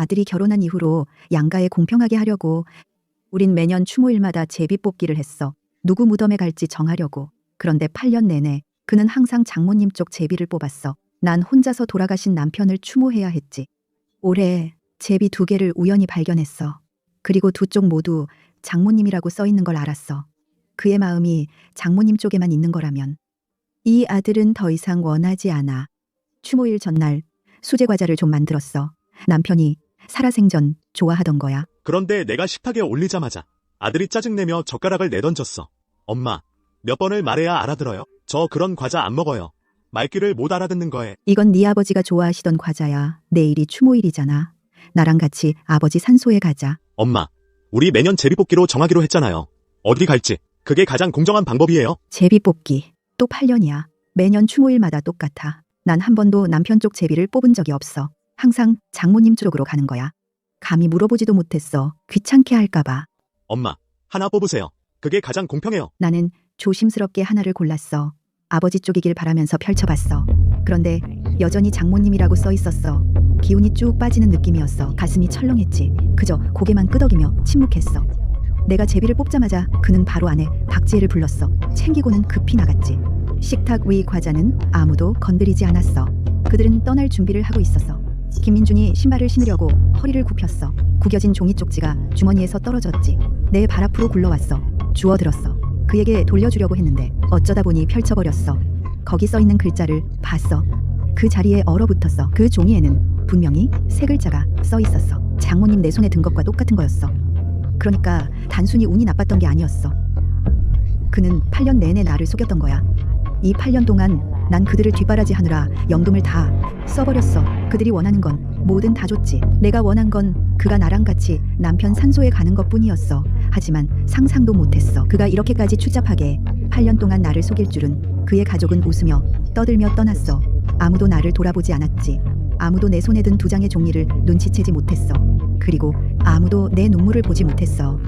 아들이 결혼한 이후로 양가에 공평하게 하려고 우린 매년 추모일마다 제비 뽑기를 했어. 누구 무덤에 갈지 정하려고. 그런데 8년 내내 그는 항상 장모님 쪽 제비를 뽑았어. 난 혼자서 돌아가신 남편을 추모해야 했지. 올해 제비 2개를 우연히 발견했어. 그리고 두 쪽 모두 장모님이라고 써 있는 걸 알았어. 그의 마음이 장모님 쪽에만 있는 거라면. 이 아들은 더 이상 원하지 않아. 추모일 전날 수제 과자를 좀 만들었어. 남편이 살아생전 좋아하던 거야. 그런데 내가 식탁에 올리자마자 아들이 짜증내며 젓가락을 내던졌어. 엄마, 몇 번을 말해야 알아들어요? 저 그런 과자 안 먹어요. 말귀를 못 알아듣는 거에. 이건 네 아버지가 좋아하시던 과자야. 내일이 추모일이잖아. 나랑 같이 아버지 산소에 가자. 엄마, 우리 매년 제비뽑기로 정하기로 했잖아요. 어디 갈지. 그게 가장 공정한 방법이에요. 제비 뽑기. 또 8년이야. 매년 추모일마다 똑같아. 난 한 번도 남편 쪽 제비를 뽑은 적이 없어. 항상 장모님 쪽으로 가는 거야. 감히 물어보지도 못했어. 귀찮게 할까봐. 엄마, 하나 뽑으세요. 그게 가장 공평해요. 나는 조심스럽게 하나를 골랐어. 아버지 쪽이길 바라면서 펼쳐봤어. 그런데 여전히 장모님이라고 써 있었어. 기운이 쭉 빠지는 느낌이었어. 가슴이 철렁했지. 그저 고개만 끄덕이며 침묵했어. 내가 제비를 뽑자마자 그는 바로 안에 박지혜를 불렀어. 챙기고는 급히 나갔지. 식탁 위 과자는 아무도 건드리지 않았어. 그들은 떠날 준비를 하고 있었어. 김민준이 신발을 신으려고 허리를 굽혔어. 구겨진 종이 쪽지가 주머니에서 떨어졌지. 내 발 앞으로 굴러왔어. 주워들었어. 그에게 돌려주려고 했는데 어쩌다 보니 펼쳐버렸어. 거기 써있는 글자를 봤어. 그 자리에 얼어붙었어. 그 종이에는 분명히 3글자가 써있었어. 장모님 내 손에 든 것과 똑같은 거였어. 그러니까 단순히 운이 나빴던 게 아니었어. 그는 8년 내내 나를 속였던 거야. 이 8년 동안 난 그들을 뒷바라지하느라 연금을 다 써버렸어. 그들이 원하는 건 뭐든 다 줬지. 내가 원한 건 그가 나랑 같이 남편 산소에 가는 것뿐이었어. 하지만 상상도 못했어. 그가 이렇게까지 추잡하게 8년 동안 나를 속일 줄은. 그의 가족은 웃으며 떠들며 떠났어. 아무도 나를 돌아보지 않았지. 아무도 내 손에 든 2장의 종이를 눈치채지 못했어. 그리고 아무도 내 눈물을 보지 못했어.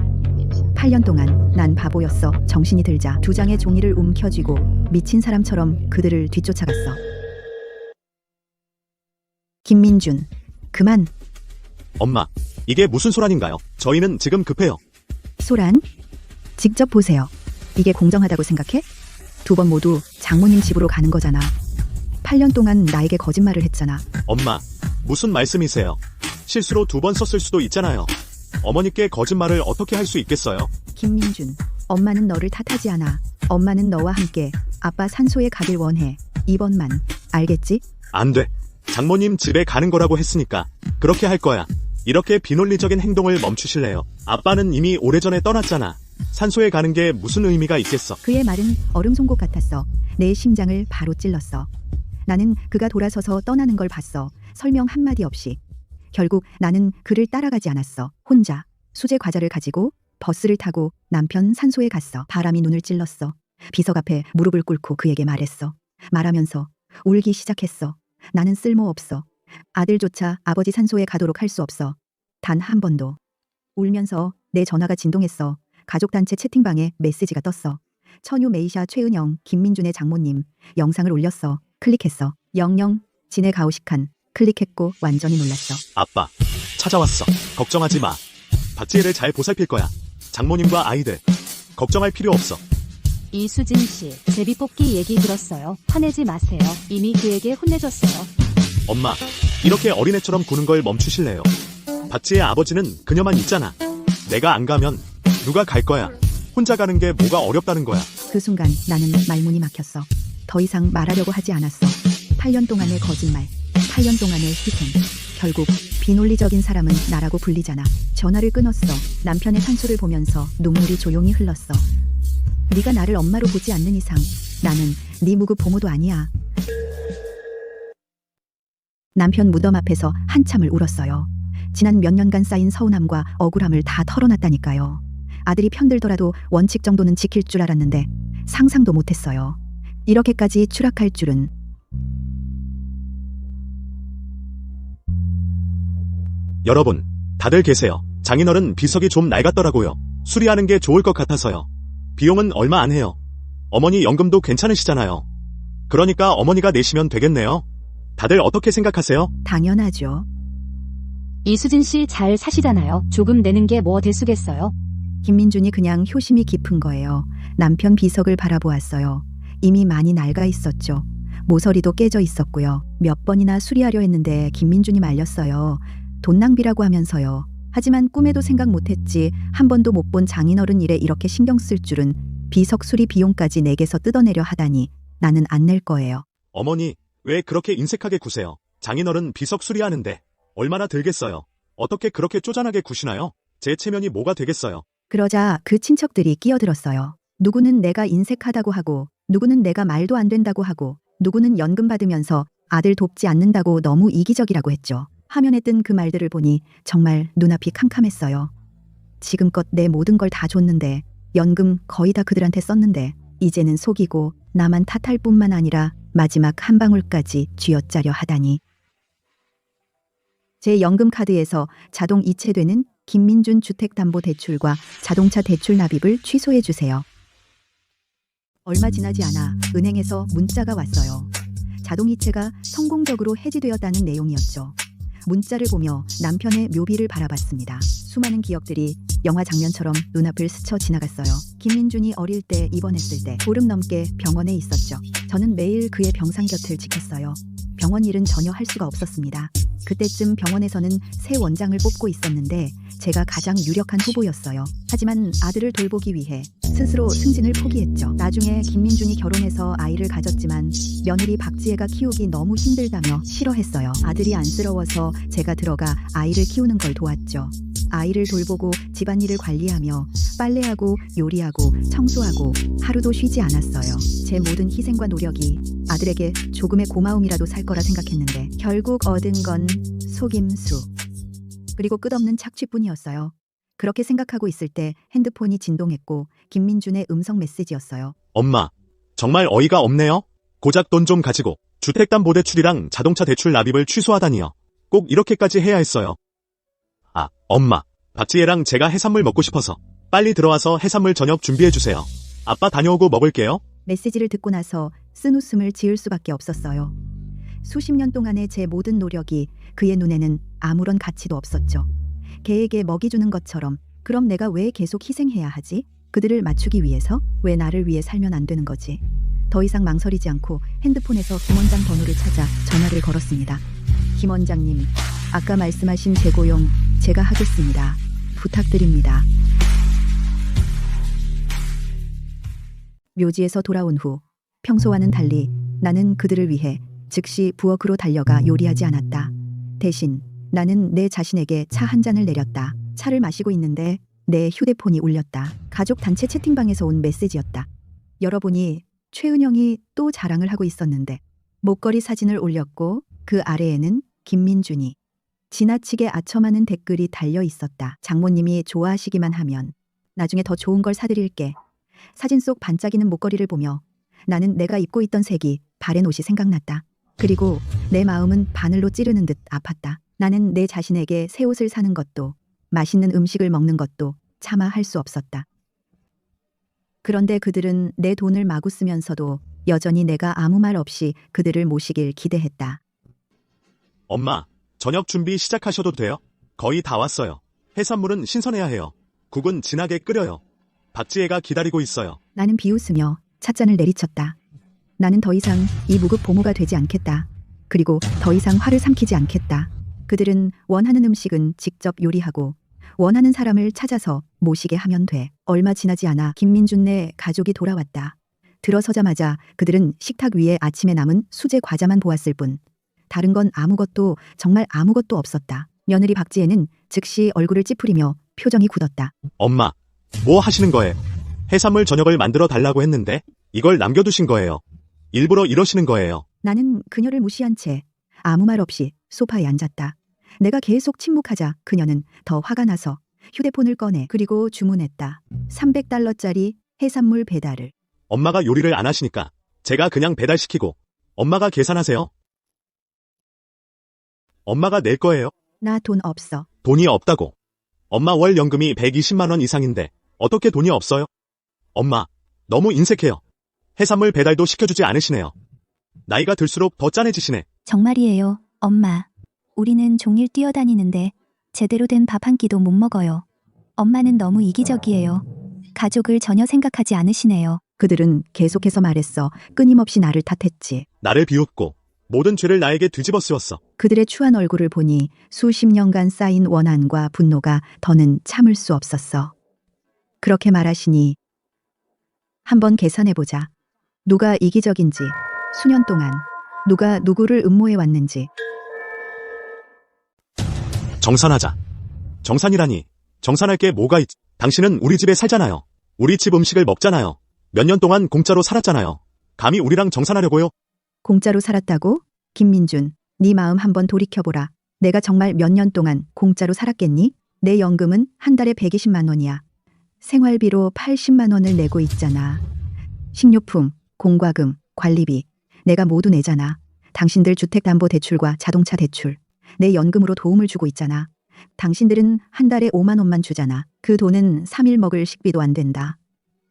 8년 동안 난 바보였어. 정신이 들자 2장의 종이를 움켜쥐고 미친 사람처럼 그들을 뒤쫓아갔어. 김민준, 그만. 엄마, 이게 무슨 소란인가요? 저희는 지금 급해요. 소란? 직접 보세요. 이게 공정하다고 생각해? 2번 모두 장모님 집으로 가는 거잖아. 8년 동안 나에게 거짓말을 했잖아. 엄마, 무슨 말씀이세요? 실수로 2번 썼을 수도 있잖아요. 어머니께 거짓말을 어떻게 할 수 있겠어요? 김민준, 엄마는 너를 탓하지 않아. 엄마는 너와 함께 아빠 산소에 가길 원해. 2번만. 알겠지? 안 돼. 장모님 집에 가는 거라고 했으니까 그렇게 할 거야. 이렇게 비논리적인 행동을 멈추실래요? 아빠는 이미 오래전에 떠났잖아. 산소에 가는 게 무슨 의미가 있겠어? 그의 말은 얼음 송곳 같았어. 내 심장을 바로 찔렀어. 나는 그가 돌아서서 떠나는 걸 봤어. 설명 한마디 없이. 결국 나는 그를 따라가지 않았어. 혼자 수제 과자를 가지고 버스를 타고 남편 산소에 갔어. 바람이 눈을 찔렀어. 비석 앞에 무릎을 꿇고 그에게 말했어. 말하면서 울기 시작했어. 나는 쓸모없어. 아들조차 아버지 산소에 가도록 할 수 없어. 단 한 번도. 울면서 내 전화가 진동했어. 가족단체 채팅방에 메시지가 떴어. 천유 메이샤 최은영 김민준의 장모님. 영상을 올렸어. 클릭했어. 영영 진해 가오식한. 클릭했고 완전히 놀랐어. 아빠, 찾아왔어. 걱정하지 마. 박지혜를 잘 보살필 거야. 장모님과 아이들. 걱정할 필요 없어. 이수진 씨, 제비 뽑기 얘기 들었어요. 화내지 마세요. 이미 그에게 혼내줬어요. 엄마, 이렇게 어린애처럼 구는 걸 멈추실래요? 박지혜 아버지는 그녀만 있잖아. 내가 안 가면 누가 갈 거야? 혼자 가는 게 뭐가 어렵다는 거야. 그 순간 나는 말문이 막혔어. 더 이상 말하려고 하지 않았어. 8년 동안의 거짓말, 8년 동안의 희생. 결국 비논리적인 사람은 나라고 불리잖아. 전화를 끊었어. 남편의 산소를 보면서 눈물이 조용히 흘렀어. 네가 나를 엄마로 보지 않는 이상 나는 네 무급 보모도 아니야. 남편 무덤 앞에서 한참을 울었어요. 지난 몇 년간 쌓인 서운함과 억울함을 다 털어놨다니까요. 아들이 편들더라도 원칙 정도는 지킬 줄 알았는데 상상도 못했어요. 이렇게까지 추락할 줄은. 여러분, 다들 계세요. 장인어른 비석이 좀 낡았더라고요. 수리하는 게 좋을 것 같아서요. 비용은 얼마 안 해요. 어머니 연금도 괜찮으시잖아요. 그러니까 어머니가 내시면 되겠네요. 다들 어떻게 생각하세요? 당연하죠. 이수진 씨 잘 사시잖아요. 조금 내는 게 뭐 대수겠어요? 김민준이 그냥 효심이 깊은 거예요. 남편 비석을 바라보았어요. 이미 많이 낡아 있었죠. 모서리도 깨져 있었고요. 몇 번이나 수리하려 했는데 김민준이 말렸어요. 돈 낭비라고 하면서요. 하지만 꿈에도 생각 못했지. 한 번도 못 본 장인어른 일에 이렇게 신경 쓸 줄은. 비석 수리 비용까지 내게서 뜯어내려 하다니 나는 안 낼 거예요. 어머니, 왜 그렇게 인색하게 구세요? 장인어른 비석 수리하는데 얼마나 들겠어요? 어떻게 그렇게 쪼잔하게 구시나요? 제 체면이 뭐가 되겠어요? 그러자 그 친척들이 끼어들었어요. 누구는 내가 인색하다고 하고, 누구는 내가 말도 안 된다고 하고, 누구는 연금 받으면서 아들 돕지 않는다고 너무 이기적이라고 했죠. 화면에 뜬 그 말들을 보니 정말 눈앞이 캄캄했어요. 지금껏 내 모든 걸 다 줬는데, 연금 거의 다 그들한테 썼는데, 이제는 속이고 나만 탓할 뿐만 아니라 마지막 한 방울까지 쥐어짜려 하다니. 제 연금 카드에서 자동 이체되는 김민준 주택담보대출과 자동차 대출 납입을 취소해 주세요. 얼마 지나지 않아 은행에서 문자가 왔어요. 자동 이체가 성공적으로 해지되었다는 내용이었죠. 문자를 보며 남편의 묘비를 바라봤습니다. 수많은 기억들이 영화 장면처럼 눈앞을 스쳐 지나갔어요. 김민준이 어릴 때 입원했을 때 보름 넘게 병원에 있었죠. 저는 매일 그의 병상 곁을 지켰어요. 병원 일은 전혀 할 수가 없었습니다. 그때쯤 병원에서는 새 원장을 뽑고 있었는데 제가 가장 유력한 후보였어요. 하지만 아들을 돌보기 위해 스스로 승진을 포기했죠. 나중에 김민준이 결혼해서 아이를 가졌지만 며느리 박지혜가 키우기 너무 힘들다며 싫어했어요. 아들이 안쓰러워서 제가 들어가 아이를 키우는 걸 도왔죠. 아이를 돌보고 집안일을 관리하며 빨래하고 요리하고 청소하고 하루도 쉬지 않았어요. 제 모든 희생과 노력이 아들에게 조금의 고마움이라도 살 거라 생각했는데 결국 얻은 건 속임수. 그리고 끝없는 착취뿐이었어요. 그렇게 생각하고 있을 때 핸드폰이 진동했고 김민준의 음성 메시지였어요. 엄마, 정말 어이가 없네요. 고작 돈 좀 가지고 주택담보대출이랑 자동차 대출 납입을 취소하다니요. 꼭 이렇게까지 해야 했어요. 아, 엄마, 박지혜랑 제가 해산물 먹고 싶어서 빨리 들어와서 해산물 저녁 준비해주세요. 아빠 다녀오고 먹을게요. 메시지를 듣고 나서 쓴웃음을 지을 수밖에 없었어요. 수십 년 동안의 제 모든 노력이 그의 눈에는 아무런 가치도 없었죠. 개에게 먹이 주는 것처럼 그럼 내가 왜 계속 희생해야 하지? 그들을 맞추기 위해서? 왜 나를 위해 살면 안 되는 거지? 더 이상 망설이지 않고 핸드폰에서 김 원장 번호를 찾아 전화를 걸었습니다. 김 원장님, 아까 말씀하신 재고용 제가 하겠습니다. 부탁드립니다. 묘지에서 돌아온 후 평소와는 달리 나는 그들을 위해 즉시 부엌으로 달려가 요리하지 않았다. 대신 나는 내 자신에게 차 한 잔을 내렸다. 차를 마시고 있는데 내 휴대폰이 울렸다. 가족 단체 채팅방에서 온 메시지였다. 열어보니 최은영이 또 자랑을 하고 있었는데 목걸이 사진을 올렸고 그 아래에는 김민준이 지나치게 아첨하는 댓글이 달려 있었다. 장모님이 좋아하시기만 하면 나중에 더 좋은 걸 사드릴게. 사진 속 반짝이는 목걸이를 보며 나는 내가 입고 있던 색이 바랜 옷이 생각났다. 그리고 내 마음은 바늘로 찌르는 듯 아팠다. 나는 내 자신에게 새 옷을 사는 것도 맛있는 음식을 먹는 것도 차마 할 수 없었다. 그런데 그들은 내 돈을 마구 쓰면서도 여전히 내가 아무 말 없이 그들을 모시길 기대했다. 엄마, 저녁 준비 시작하셔도 돼요. 거의 다 왔어요. 해산물은 신선해야 해요. 국은 진하게 끓여요. 박지혜가 기다리고 있어요. 나는 비웃으며 찻잔을 내리쳤다. 나는 더 이상 이 무급 보모가 되지 않겠다. 그리고 더 이상 화를 삼키지 않겠다. 그들은 원하는 음식은 직접 요리하고 원하는 사람을 찾아서 모시게 하면 돼. 얼마 지나지 않아 김민준네 가족이 돌아왔다. 들어서자마자 그들은 식탁 위에 아침에 남은 수제 과자만 보았을 뿐 다른 건 아무것도 정말 아무것도 없었다. 며느리 박지혜는 즉시 얼굴을 찌푸리며 표정이 굳었다. 엄마, 뭐 하시는 거예요? 해산물 저녁을 만들어 달라고 했는데 이걸 남겨두신 거예요. 일부러 이러시는 거예요. 나는 그녀를 무시한 채 아무 말 없이 소파에 앉았다. 내가 계속 침묵하자 그녀는 더 화가 나서 휴대폰을 꺼내 그리고 주문했다. $300짜리 해산물 배달을. 엄마가 요리를 안 하시니까 제가 그냥 배달시키고 엄마가 계산하세요. 엄마가 낼 거예요. 나 돈 없어. 돈이 없다고. 엄마 월 연금이 120만 원 이상인데 어떻게 돈이 없어요? 엄마, 너무 인색해요. 해산물 배달도 시켜주지 않으시네요. 나이가 들수록 더 짠해지시네. 정말이에요, 엄마. 우리는 종일 뛰어다니는데 제대로 된 밥 한 끼도 못 먹어요. 엄마는 너무 이기적이에요. 가족을 전혀 생각하지 않으시네요. 그들은 계속해서 말했어. 끊임없이 나를 탓했지. 나를 비웃고 모든 죄를 나에게 뒤집어 씌웠어. 그들의 추한 얼굴을 보니 수십 년간 쌓인 원한과 분노가 더는 참을 수 없었어. 그렇게 말하시니 한번 계산해보자. 누가 이기적인지, 수년 동안 누가 누구를 음모해 왔는지. 정산하자. 정산이라니. 정산할 게 뭐가 있지? 당신은 우리 집에 살잖아요. 우리 집 음식을 먹잖아요. 몇 년 동안 공짜로 살았잖아요. 감히 우리랑 정산하려고요? 공짜로 살았다고? 김민준, 네 마음 한번 돌이켜보라. 내가 정말 몇 년 동안 공짜로 살았겠니? 내 연금은 한 달에 120만 원이야. 생활비로 80만 원을 내고 있잖아. 식료품, 공과금, 관리비 내가 모두 내잖아. 당신들 주택담보대출과 자동차 대출 내 연금으로 도움을 주고 있잖아. 당신들은 한 달에 5만 원만 주잖아. 그 돈은 3일 먹을 식비도 안 된다.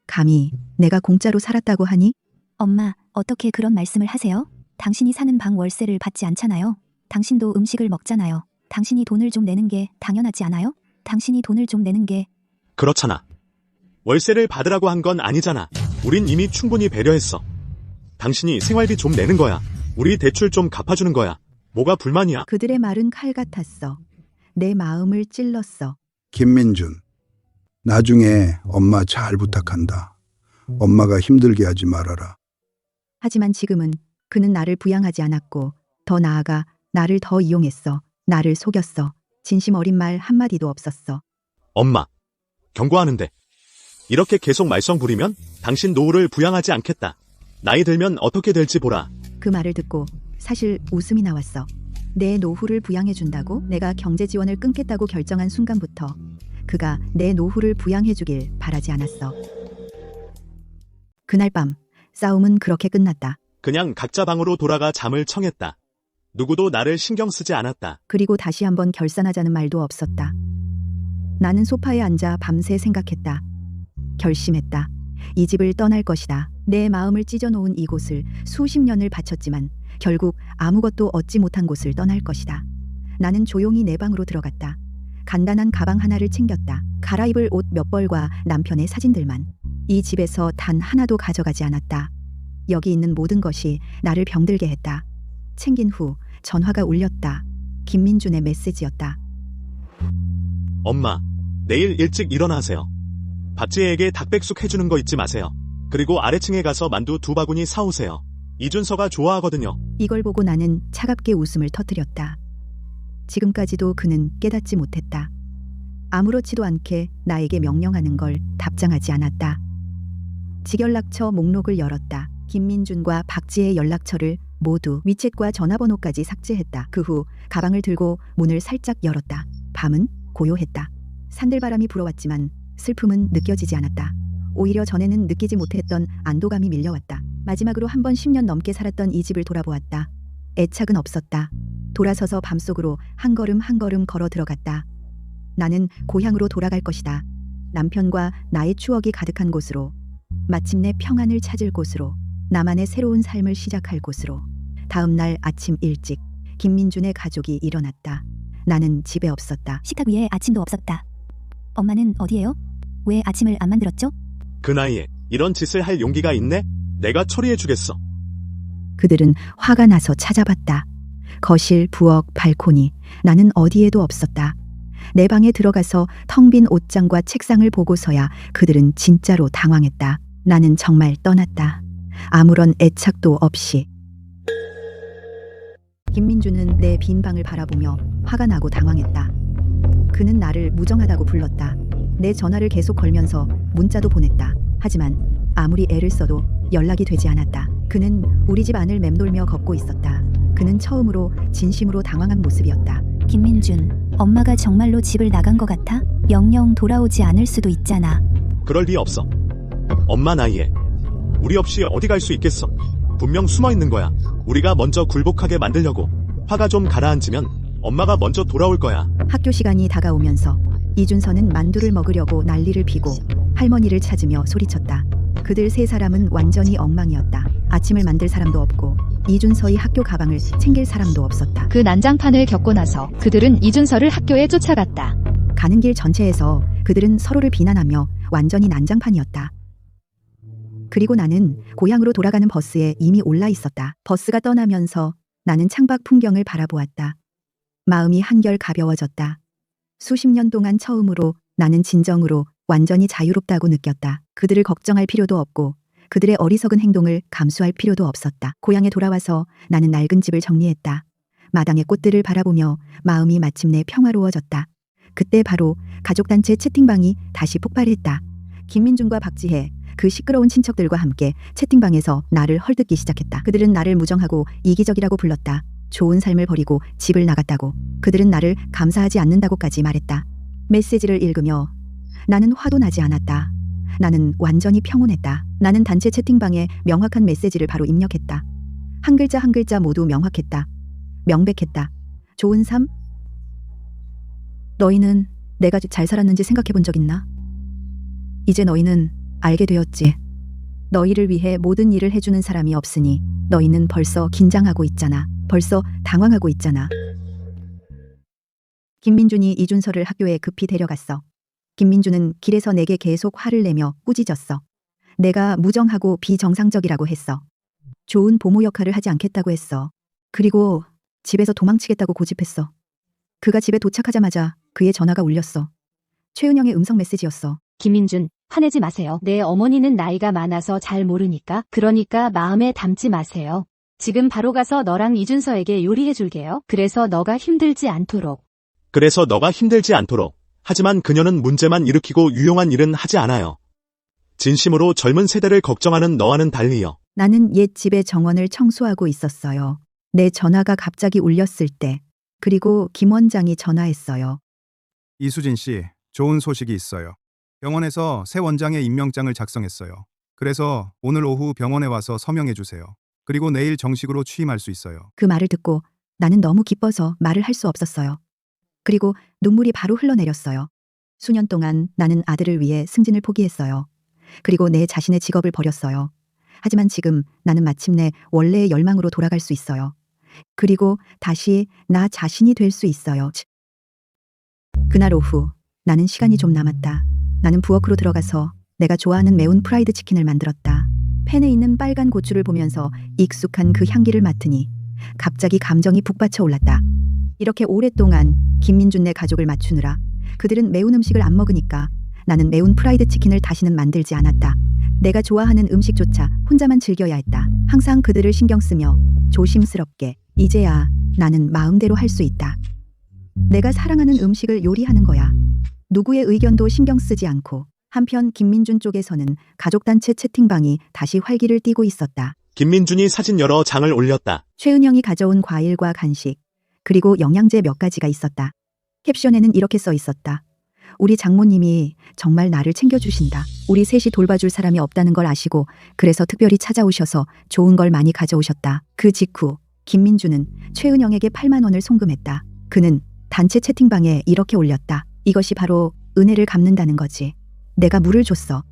감히 내가 공짜로 살았다고 하니? 엄마, 어떻게 그런 말씀을 하세요? 당신이 사는 방 월세를 받지 않잖아요. 당신도 음식을 먹잖아요. 당신이 돈을 좀 내는 게 당연하지 않아요? 당신이 돈을 좀 내는 게. 그렇잖아. 월세를 받으라고 한 건 아니잖아. 우린 이미 충분히 배려했어. 당신이 생활비 좀 내는 거야. 우리 대출 좀 갚아주는 거야. 뭐가 불만이야? 그들의 말은 칼 같았어. 내 마음을 찔렀어. 김민준, 나중에 엄마 잘 부탁한다. 엄마가 힘들게 하지 말아라. 하지만 지금은 그는 나를 부양하지 않았고 더 나아가 나를 더 이용했어. 나를 속였어. 진심 어린 말 한마디도 없었어. 엄마, 경고하는데. 이렇게 계속 말썽 부리면 당신 노후를 부양하지 않겠다. 나이 들면 어떻게 될지 보라. 그 말을 듣고 사실 웃음이 나왔어. 내 노후를 부양해준다고? 내가 경제 지원을 끊겠다고 결정한 순간부터 그가 내 노후를 부양해주길 바라지 않았어. 그날 밤 싸움은 그렇게 끝났다. 그냥 각자 방으로 돌아가 잠을 청했다. 누구도 나를 신경 쓰지 않았다. 그리고 다시 한번 결산하자는 말도 없었다. 나는 소파에 앉아 밤새 생각했다. 결심했다. 이 집을 떠날 것이다. 내 마음을 찢어놓은 이곳을 수십 년을 바쳤지만 결국 아무것도 얻지 못한 곳을 떠날 것이다. 나는 조용히 내 방으로 들어갔다. 간단한 가방 하나를 챙겼다. 갈아입을 옷 몇 벌과 남편의 사진들만. 이 집에서 단 하나도 가져가지 않았다. 여기 있는 모든 것이 나를 병들게 했다. 챙긴 후 전화가 울렸다. 김민준의 메시지였다. 엄마, 내일 일찍 일어나세요. 박지혜에게 닭백숙 해주는 거 잊지 마세요. 그리고 아래층에 가서 만두 2바구니 사오세요. 이준서가 좋아하거든요. 이걸 보고 나는 차갑게 웃음을 터뜨렸다. 지금까지도 그는 깨닫지 못했다. 아무렇지도 않게 나에게 명령하는 걸 답장하지 않았다. 직연락처 목록을 열었다. 김민준과 박지혜의 연락처를 모두 위챗과 전화번호까지 삭제했다. 그 후 가방을 들고 문을 살짝 열었다. 밤은 고요했다. 산들바람이 불어왔지만 슬픔은 느껴지지 않았다. 오히려 전에는 느끼지 못했던 안도감이 밀려왔다. 마지막으로 한 번 10년 넘게 살았던 이 집을 돌아보았다. 애착은 없었다. 돌아서서 밤속으로 한 걸음 한 걸음 걸어 들어갔다. 나는 고향으로 돌아갈 것이다. 남편과 나의 추억이 가득한 곳으로. 마침내 평안을 찾을 곳으로. 나만의 새로운 삶을 시작할 곳으로. 다음 날 아침 일찍 김민준의 가족이 일어났다. 나는 집에 없었다. 식탁 위에 아침도 없었다. 엄마는 어디에요? 왜 아침을 안 만들었죠? 그 나이에 이런 짓을 할 용기가 있네? 내가 처리해주겠어. 그들은 화가 나서 찾아봤다. 거실, 부엌, 발코니. 나는 어디에도 없었다. 내 방에 들어가서 텅 빈 옷장과 책상을 보고서야 그들은 진짜로 당황했다. 나는 정말 떠났다. 아무런 애착도 없이. 김민준은 내 빈 방을 바라보며 화가 나고 당황했다. 그는 나를 무정하다고 불렀다. 내 전화를 계속 걸면서 문자도 보냈다. 하지만 아무리 애를 써도 연락이 되지 않았다. 그는 우리 집 안을 맴돌며 걷고 있었다. 그는 처음으로 진심으로 당황한 모습이었다. 김민준, 엄마가 정말로 집을 나간 것 같아? 영영 돌아오지 않을 수도 있잖아. 그럴 리 없어. 엄마 나이에 우리 없이 어디 갈 수 있겠어. 분명 숨어 있는 거야. 우리가 먼저 굴복하게 만들려고. 화가 좀 가라앉으면 엄마가 먼저 돌아올 거야. 학교 시간이 다가오면서 이준서는 만두를 먹으려고 난리를 피고 할머니를 찾으며 소리쳤다. 그들 세 사람은 완전히 엉망이었다. 아침을 만들 사람도 없고 이준서의 학교 가방을 챙길 사람도 없었다. 그 난장판을 겪고 나서 그들은 이준서를 학교에 쫓아갔다. 가는 길 전체에서 그들은 서로를 비난하며 완전히 난장판이었다. 그리고 나는 고향으로 돌아가는 버스에 이미 올라 있었다. 버스가 떠나면서 나는 창밖 풍경을 바라보았다. 마음이 한결 가벼워졌다. 수십 년 동안 처음으로 나는 진정으로 완전히 자유롭다고 느꼈다. 그들을 걱정할 필요도 없고 그들의 어리석은 행동을 감수할 필요도 없었다. 고향에 돌아와서 나는 낡은 집을 정리했다. 마당의 꽃들을 바라보며 마음이 마침내 평화로워졌다. 그때 바로 가족단체 채팅방이 다시 폭발했다. 김민준과 박지혜, 그 시끄러운 친척들과 함께 채팅방에서 나를 헐뜯기 시작했다. 그들은 나를 무정하고 이기적이라고 불렀다. 좋은 삶을 버리고 집을 나갔다고. 그들은 나를 감사하지 않는다고까지 말했다. 메시지를 읽으며 나는 화도 나지 않았다. 나는 완전히 평온했다. 나는 단체 채팅방에 명확한 메시지를 바로 입력했다. 한 글자 한 글자 모두 명확했다. 명백했다. 좋은 삶? 너희는 내가 잘 살았는지 생각해 본 적 있나? 이제 너희는 알게 되었지. 너희를 위해 모든 일을 해주는 사람이 없으니 너희는 벌써 긴장하고 있잖아. 벌써 당황하고 있잖아. 김민준이 이준서를 학교에 급히 데려갔어. 김민준은 길에서 내게 계속 화를 내며 꾸짖었어. 내가 무정하고 비정상적이라고 했어. 좋은 보모 역할을 하지 않겠다고 했어. 그리고 집에서 도망치겠다고 고집했어. 그가 집에 도착하자마자 그의 전화가 울렸어. 최은영의 음성 메시지였어. 김민준, 화내지 마세요. 내 어머니는 나이가 많아서 잘 모르니까. 그러니까 마음에 담지 마세요. 지금 바로 가서 너랑 이준서에게 요리해 줄게요. 그래서 너가 힘들지 않도록. 하지만 그녀는 문제만 일으키고 유용한 일은 하지 않아요. 진심으로 젊은 세대를 걱정하는 너와는 달리요. 나는 옛 집의 정원을 청소하고 있었어요. 내 전화가 갑자기 울렸을 때. 그리고 김 원장이 전화했어요. 이수진 씨, 좋은 소식이 있어요. 병원에서 새 원장의 임명장을 작성했어요. 그래서 오늘 오후 병원에 와서 서명해 주세요. 그리고 내일 정식으로 취임할 수 있어요. 그 말을 듣고 나는 너무 기뻐서 말을 할 수 없었어요. 그리고 눈물이 바로 흘러내렸어요. 수년 동안 나는 아들을 위해 승진을 포기했어요. 그리고 내 자신의 직업을 버렸어요. 하지만 지금 나는 마침내 원래의 열망으로 돌아갈 수 있어요. 그리고 다시 나 자신이 될 수 있어요. 그날 오후 나는 시간이 좀 남았다. 나는 부엌으로 들어가서 내가 좋아하는 매운 프라이드 치킨을 만들었다. 팬에 있는 빨간 고추를 보면서 익숙한 그 향기를 맡으니 갑자기 감정이 북받쳐 올랐다. 이렇게 오랫동안 김민준네 가족을 맞추느라 그들은 매운 음식을 안 먹으니까 나는 매운 프라이드 치킨을 다시는 만들지 않았다. 내가 좋아하는 음식조차 혼자만 즐겨야 했다. 항상 그들을 신경 쓰며 조심스럽게 이제야 나는 마음대로 할 수 있다. 내가 사랑하는 음식을 요리하는 거야. 누구의 의견도 신경 쓰지 않고. 한편 김민준 쪽에서는 가족단체 채팅방이 다시 활기를 띠고 있었다. 김민준이 사진 여러 장을 올렸다. 최은영이 가져온 과일과 간식, 그리고 영양제 몇 가지가 있었다. 캡션에는 이렇게 써 있었다. 우리 장모님이 정말 나를 챙겨주신다. 우리 셋이 돌봐줄 사람이 없다는 걸 아시고 그래서 특별히 찾아오셔서 좋은 걸 많이 가져오셨다. 그 직후 김민준은 최은영에게 8만 원을 송금했다. 그는 단체 채팅방에 이렇게 올렸다. 이것이 바로 은혜를 갚는다는 거지. 내가 물을 줬어.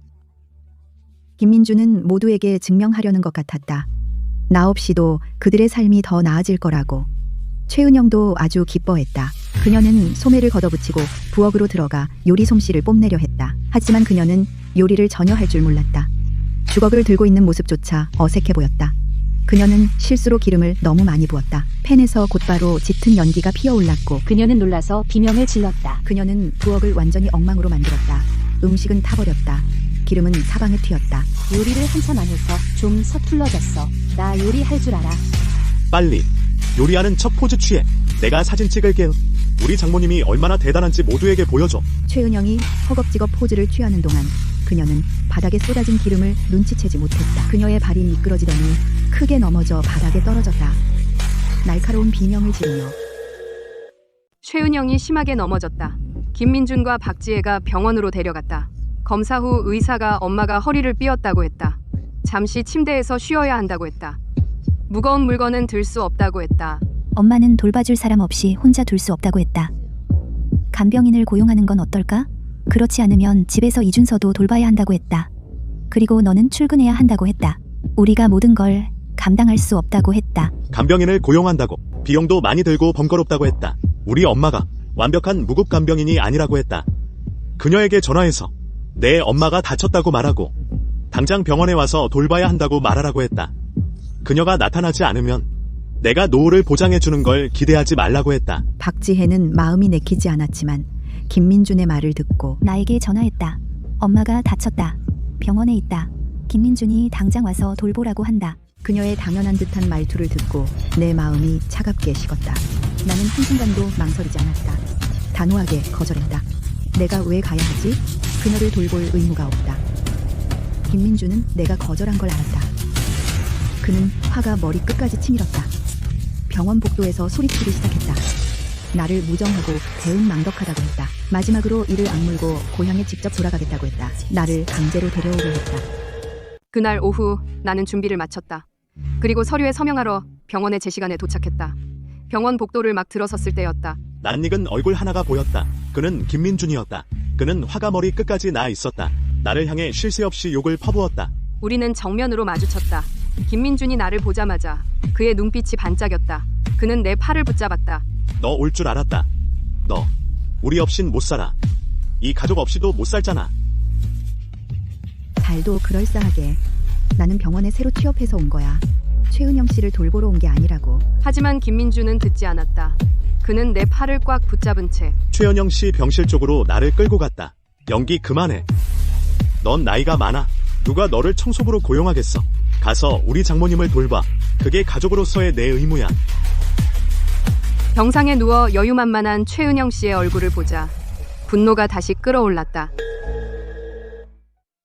김민준은 모두에게 증명하려는 것 같았다. 나 없이도 그들의 삶이 더 나아질 거라고. 최은영도 아주 기뻐했다. 그녀는 소매를 걷어붙이고 부엌으로 들어가 요리 솜씨를 뽐내려 했다. 하지만 그녀는 요리를 전혀 할 줄 몰랐다. 주걱을 들고 있는 모습조차 어색해 보였다. 그녀는 실수로 기름을 너무 많이 부었다. 팬에서 곧바로 짙은 연기가 피어올랐고 그녀는 놀라서 비명을 질렀다. 그녀는 부엌을 완전히 엉망으로 만들었다. 음식은 타버렸다. 기름은 사방에 튀었다. 요리를 한참 안 해서 좀 서툴러졌어. 나 요리할 줄 알아. 빨리 요리하는 첫 포즈 취해. 내가 사진 찍을게. 우리 장모님이 얼마나 대단한지 모두에게 보여줘. 최은영이 허겁지겁 포즈를 취하는 동안 그녀는 바닥에 쏟아진 기름을 눈치채지 못했다. 그녀의 발이 미끄러지더니 크게 넘어져 바닥에 떨어졌다. 날카로운 비명을 지르며 최은영이 심하게 넘어졌다. 김민준과 박지혜가 병원으로 데려갔다. 검사 후 의사가 엄마가 허리를 삐었다고 했다. 잠시 침대에서 쉬어야 한다고 했다. 무거운 물건은 들 수 없다고 했다. 엄마는 돌봐줄 사람 없이 혼자 둘 수 없다고 했다. 간병인을 고용하는 건 어떨까? 그렇지 않으면 집에서 이준서도 돌봐야 한다고 했다. 그리고 너는 출근해야 한다고 했다. 우리가 모든 걸 감당할 수 없다고 했다. 간병인을 고용한다고. 비용도 많이 들고 번거롭다고 했다. 우리 엄마가 완벽한 무급 간병인이 아니라고 했다. 그녀에게 전화해서 내 엄마가 다쳤다고 말하고 당장 병원에 와서 돌봐야 한다고 말하라고 했다. 그녀가 나타나지 않으면 내가 노후를 보장해주는 걸 기대하지 말라고 했다. 박지혜는 마음이 내키지 않았지만 김민준의 말을 듣고 나에게 전화했다. 엄마가 다쳤다. 병원에 있다. 김민준이 당장 와서 돌보라고 한다. 그녀의 당연한 듯한 말투를 듣고 내 마음이 차갑게 식었다. 나는 한순간도 망설이지 않았다. 단호하게 거절했다. 내가 왜 가야 하지? 그녀를 돌볼 의무가 없다. 김민준은 내가 거절한 걸 알았다. 그는 화가 머리 끝까지 치밀었다. 병원 복도에서 소리치기 시작했다. 나를 무정하고 배은망덕하다고 했다. 마지막으로 이를 악물고 고향에 직접 돌아가겠다고 했다. 나를 강제로 데려오려 했다. 그날 오후 나는 준비를 마쳤다. 그리고 서류에 서명하러 병원에 제 시간에 도착했다. 병원 복도를 막 들어섰을 때였다. 낯익은 얼굴 하나가 보였다. 그는 김민준이었다. 그는 화가 머리 끝까지 나 있었다. 나를 향해 쉴 새 없이 욕을 퍼부었다. 우리는 정면으로 마주쳤다. 김민준이 나를 보자마자 그의 눈빛이 반짝였다. 그는 내 팔을 붙잡았다. 너 올 줄 알았다. 너 우리 없인 못 살아. 이 가족 없이도 못 살잖아. 잘도 그럴싸하게. 나는 병원에 새로 취업해서 온 거야. 최은영 씨를 돌보러 온 게 아니라고. 하지만 김민준은 듣지 않았다. 그는 내 팔을 꽉 붙잡은 채 최은영 씨 병실 쪽으로 나를 끌고 갔다. 연기 그만해. 넌 나이가 많아. 누가 너를 청소부로 고용하겠어. 가서 우리 장모님을 돌봐. 그게 가족으로서의 내 의무야. 병상에 누워 여유만만한 최은영 씨의 얼굴을 보자 분노가 다시 끓어올랐다.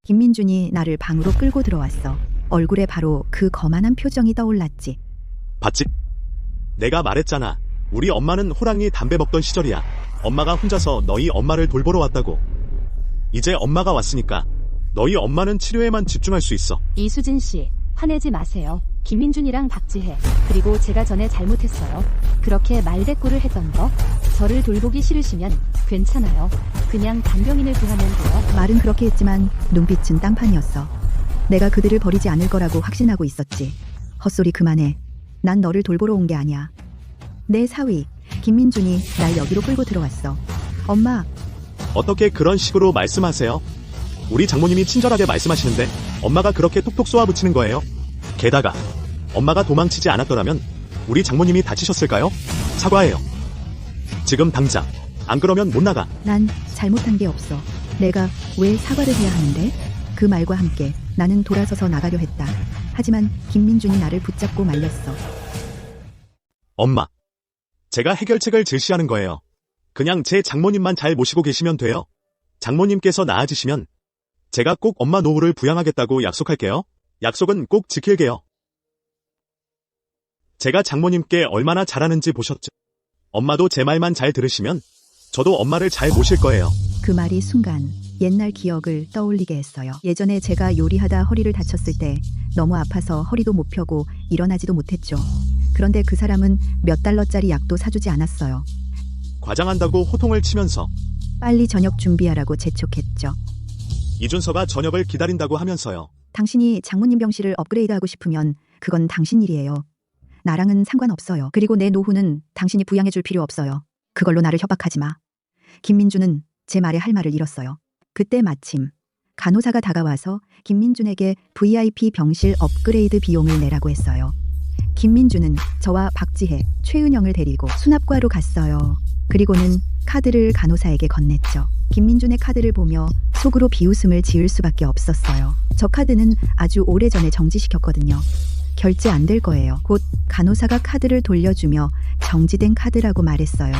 김민준이 나를 방으로 끌고 들어왔어. 얼굴에 바로 그 거만한 표정이 떠올랐지. 봤지? 내가 말했잖아. 우리 엄마는 호랑이 담배 먹던 시절이야. 엄마가 혼자서 너희 엄마를 돌보러 왔다고. 이제 엄마가 왔으니까 너희 엄마는 치료에만 집중할 수 있어. 이수진 씨, 화내지 마세요. 김민준이랑 박지혜, 그리고 제가 전에 잘못했어요. 그렇게 말대꾸를 했던 거, 저를 돌보기 싫으시면 괜찮아요. 그냥 간병인을 구하면 돼요. 말은 그렇게 했지만 눈빛은 딴판이었어. 내가 그들을 버리지 않을 거라고 확신하고 있었지. 헛소리 그만해. 난 너를 돌보러 온 게 아니야. 내 사위, 김민준이 날 여기로 끌고 들어왔어. 엄마, 어떻게 그런 식으로 말씀하세요? 우리 장모님이 친절하게 말씀하시는데 엄마가 그렇게 톡톡 쏘아붙이는 거예요? 게다가 엄마가 도망치지 않았더라면 우리 장모님이 다치셨을까요? 사과해요. 지금 당장. 안 그러면 못 나가. 난 잘못한 게 없어. 내가 왜 사과를 해야 하는데? 그 말과 함께 나는 돌아서서 나가려 했다. 하지만 김민준이 나를 붙잡고 말렸어. 엄마. 제가 해결책을 제시하는 거예요. 그냥 제 장모님만 잘 모시고 계시면 돼요. 장모님께서 나아지시면 제가 꼭 엄마 노후를 부양하겠다고 약속할게요. 약속은 꼭 지킬게요. 제가 장모님께 얼마나 잘하는지 보셨죠? 엄마도 제 말만 잘 들으시면 저도 엄마를 잘 모실 거예요. 그 말이 순간 옛날 기억을 떠올리게 했어요. 예전에 제가 요리하다 허리를 다쳤을 때 너무 아파서 허리도 못 펴고 일어나지도 못했죠. 그런데 그 사람은 몇 달러짜리 약도 사주지 않았어요. 과장한다고 호통을 치면서 빨리 저녁 준비하라고 재촉했죠. 이준서가 저녁을 기다린다고 하면서요. 당신이 장모님 병실을 업그레이드하고 싶으면 그건 당신 일이에요. 나랑은 상관없어요. 그리고 내 노후는 당신이 부양해줄 필요 없어요. 그걸로 나를 협박하지 마. 김민준은 제 말에 할 말을 잃었어요. 그때 마침 간호사가 다가와서 김민준에게 VIP 병실 업그레이드 비용을 내라고 했어요. 김민준은 저와 박지혜, 최은영을 데리고 수납과로 갔어요. 그리고는 카드를 간호사에게 건넸죠. 김민준의 카드를 보며 속으로 비웃음을 지을 수밖에 없었어요. 저 카드는 아주 오래전에 정지시켰거든요. 결제 안 될 거예요. 곧 간호사가 카드를 돌려주며 정지된 카드라고 말했어요.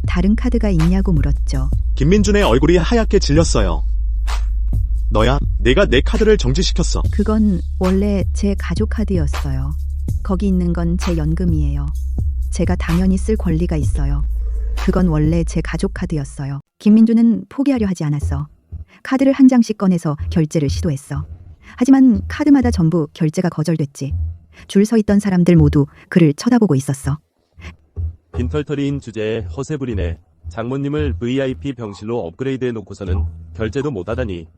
다른 카드가 있냐고 물었죠. 김민준의 얼굴이 하얗게 질렸어요. 너야? 내가 내 카드를 정지시켰어. 그건 원래 제 가족 카드였어요. 거기 있는 건 제 연금이에요. 제가 당연히 쓸 권리가 있어요. 그건 원래 제 가족 카드였어요. 김민준은 포기하려 하지 않았어. 카드를 한 장씩 꺼내서 결제를 시도했어. 하지만 카드마다 전부 결제가 거절됐지. 줄 서 있던 사람들 모두 그를 쳐다보고 있었어. 빈털터리인 주제에 허세 부리네. 장모님을 VIP 병실로 업그레이드해 놓고서는 결제도 못하다니.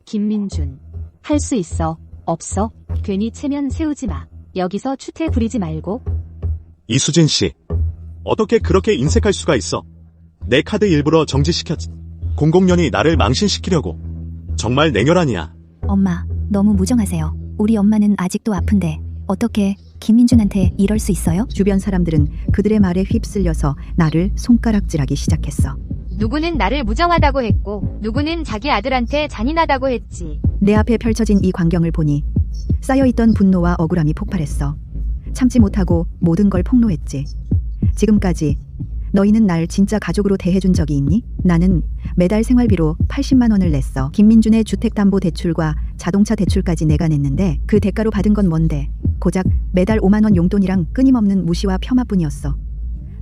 김민준, 할 수 있어. 없어. 괜히 체면 세우지 마. 여기서 추태 부리지 말고. 이수진 씨, 어떻게 그렇게 인색할 수가 있어? 내 카드 일부러 정지시켰지. 공공연히 나를 망신시키려고. 정말 냉혈한이야. 엄마, 너무 무정하세요. 우리 엄마는 아직도 아픈데 어떻게 김민준한테 이럴 수 있어요? 주변 사람들은 그들의 말에 휩쓸려서 나를 손가락질하기 시작했어. 누구는 나를 무정하다고 했고 누구는 자기 아들한테 잔인하다고 했지. 내 앞에 펼쳐진 이 광경을 보니 쌓여있던 분노와 억울함이 폭발했어. 참지 못하고 모든 걸 폭로했지. 지금까지 너희는 날 진짜 가족으로 대해준 적이 있니? 나는 매달 생활비로 80만 원을 냈어. 김민준의 주택담보대출과 자동차 대출까지 내가 냈는데 그 대가로 받은 건 뭔데? 고작 매달 5만 원 용돈이랑 끊임없는 무시와 폄하뿐이었어.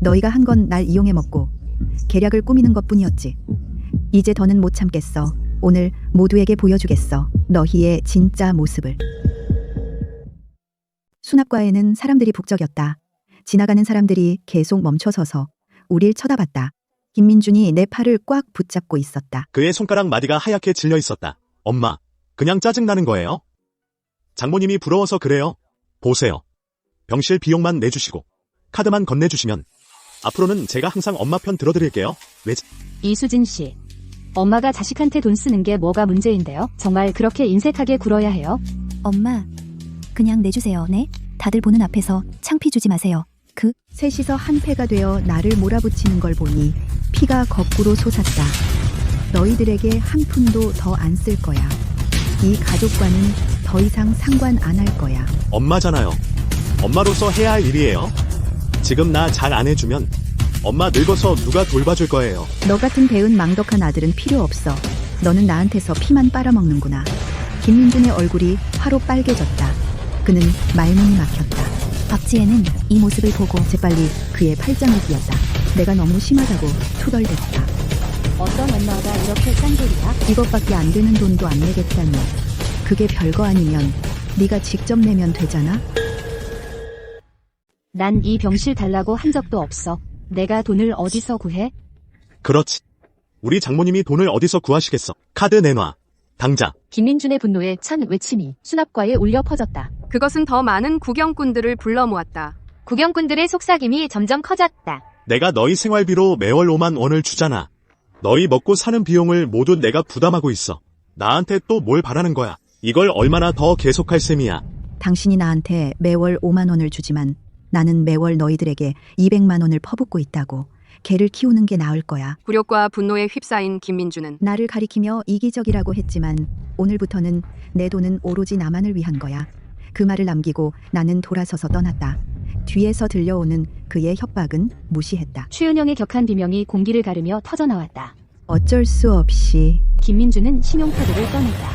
너희가 한 건 날 이용해 먹고 계략을 꾸미는 것뿐이었지. 이제 더는 못 참겠어. 오늘 모두에게 보여주겠어. 너희의 진짜 모습을. 수납과에는 사람들이 북적였다. 지나가는 사람들이 계속 멈춰서서 우릴 쳐다봤다. 김민준이 내 팔을 꽉 붙잡고 있었다. 그의 손가락 마디가 하얗게 질려 있었다. 엄마, 그냥 짜증나는 거예요? 장모님이 부러워서 그래요. 보세요. 병실 비용만 내주시고 카드만 건네주시면 앞으로는 제가 항상 엄마 편 들어드릴게요. 왜? 이수진 씨, 엄마가 자식한테 돈 쓰는 게 뭐가 문제인데요? 정말 그렇게 인색하게 굴어야 해요? 엄마, 그냥 내주세요. 네? 다들 보는 앞에서 창피 주지 마세요. 셋이서 한패가 되어 나를 몰아붙이는 걸 보니 피가 거꾸로 솟았다. 너희들에게 한 푼도 더 안 쓸 거야. 이 가족과는 더 이상 상관 안 할 거야. 엄마잖아요. 엄마로서 해야 할 일이에요. 지금 나 잘 안 해주면 엄마 늙어서 누가 돌봐줄 거예요. 너 같은 배은 망덕한 아들은 필요 없어. 너는 나한테서 피만 빨아먹는구나. 김민준의 얼굴이 화로 빨개졌다. 그는 말문이 막혔다. 박지혜는 이 모습을 보고 재빨리 그의 팔짱을 끼었다. 내가 너무 심하다고 투덜댔다. 어떤 엄마가 이렇게 짠돌이야? 이것밖에 안 되는 돈도 안 내겠다니. 그게 별거 아니면 네가 직접 내면 되잖아. 난 이 병실 달라고 한 적도 없어. 내가 돈을 어디서 구해? 그렇지. 우리 장모님이 돈을 어디서 구하시겠어. 카드 내놔. 당장. 김민준의 분노에 찬 외침이 수납과에 울려 퍼졌다. 그것은 더 많은 구경꾼들을 불러 모았다. 구경꾼들의 속삭임이 점점 커졌다. 내가 너희 생활비로 매월 5만 원을 주잖아. 너희 먹고 사는 비용을 모두 내가 부담하고 있어. 나한테 또 뭘 바라는 거야. 이걸 얼마나 더 계속할 셈이야. 당신이 나한테 매월 5만 원을 주지만 나는 매월 너희들에게 200만 원을 퍼붓고 있다고. 개를 키우는 게 나을 거야. 굴욕과 분노에 휩싸인 김민준은 나를 가리키며 이기적이라고 했지만 오늘부터는 내 돈은 오로지 나만을 위한 거야. 그 말을 남기고 나는 돌아서서 떠났다. 뒤에서 들려오는 그의 협박은 무시했다. 최은영의 격한 비명이 공기를 가르며 터져나왔다. 어쩔 수 없이. 김민준은 신용카드를 꺼냈다.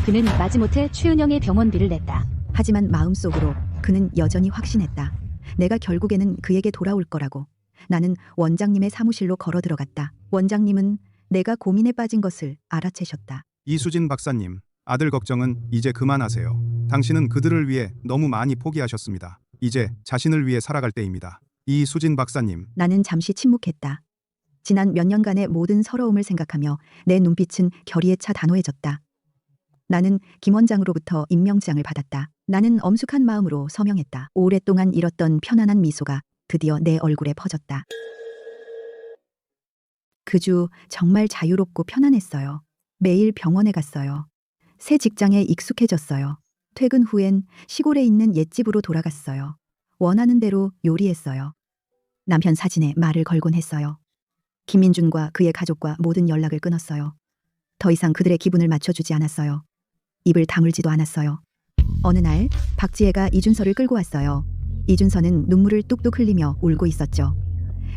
그는 마지못해 최은영의 병원비를 냈다. 하지만 마음속으로 그는 여전히 확신했다. 내가 결국에는 그에게 돌아올 거라고. 나는 원장님의 사무실로 걸어 들어갔다. 원장님은 내가 고민에 빠진 것을 알아채셨다. 이수진 박사님, 아들 걱정은 이제 그만하세요. 당신은 그들을 위해 너무 많이 포기하셨습니다. 이제 자신을 위해 살아갈 때입니다. 이수진 박사님. 나는 잠시 침묵했다. 지난 몇 년간의 모든 서러움을 생각하며 내 눈빛은 결의에 차 단호해졌다. 나는 김 원장으로부터 임명장을 받았다. 나는 엄숙한 마음으로 서명했다. 오랫동안 잃었던 편안한 미소가 드디어 내 얼굴에 퍼졌다. 그 주 정말 자유롭고 편안했어요. 매일 병원에 갔어요. 새 직장에 익숙해졌어요. 퇴근 후엔 시골에 있는 옛집으로 돌아갔어요. 원하는 대로 요리했어요. 남편 사진에 말을 걸곤 했어요. 김민준과 그의 가족과 모든 연락을 끊었어요. 더 이상 그들의 기분을 맞춰주지 않았어요. 입을 다물지도 않았어요. 어느 날 박지혜가 이준서를 끌고 왔어요. 이준서는 눈물을 뚝뚝 흘리며 울고 있었죠.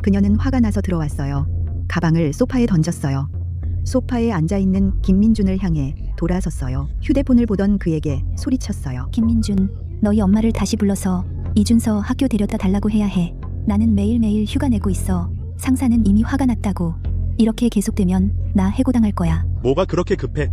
그녀는 화가 나서 들어왔어요. 가방을 소파에 던졌어요. 소파에 앉아있는 김민준을 향해 돌아섰어요. 휴대폰을 보던 그에게 소리쳤어요. 김민준, 너희 엄마를 다시 불러서 이준서 학교 데려다 달라고 해야 해. 나는 매일매일 휴가 내고 있어. 상사는 이미 화가 났다고. 이렇게 계속되면 나 해고당할 거야. 뭐가 그렇게 급해?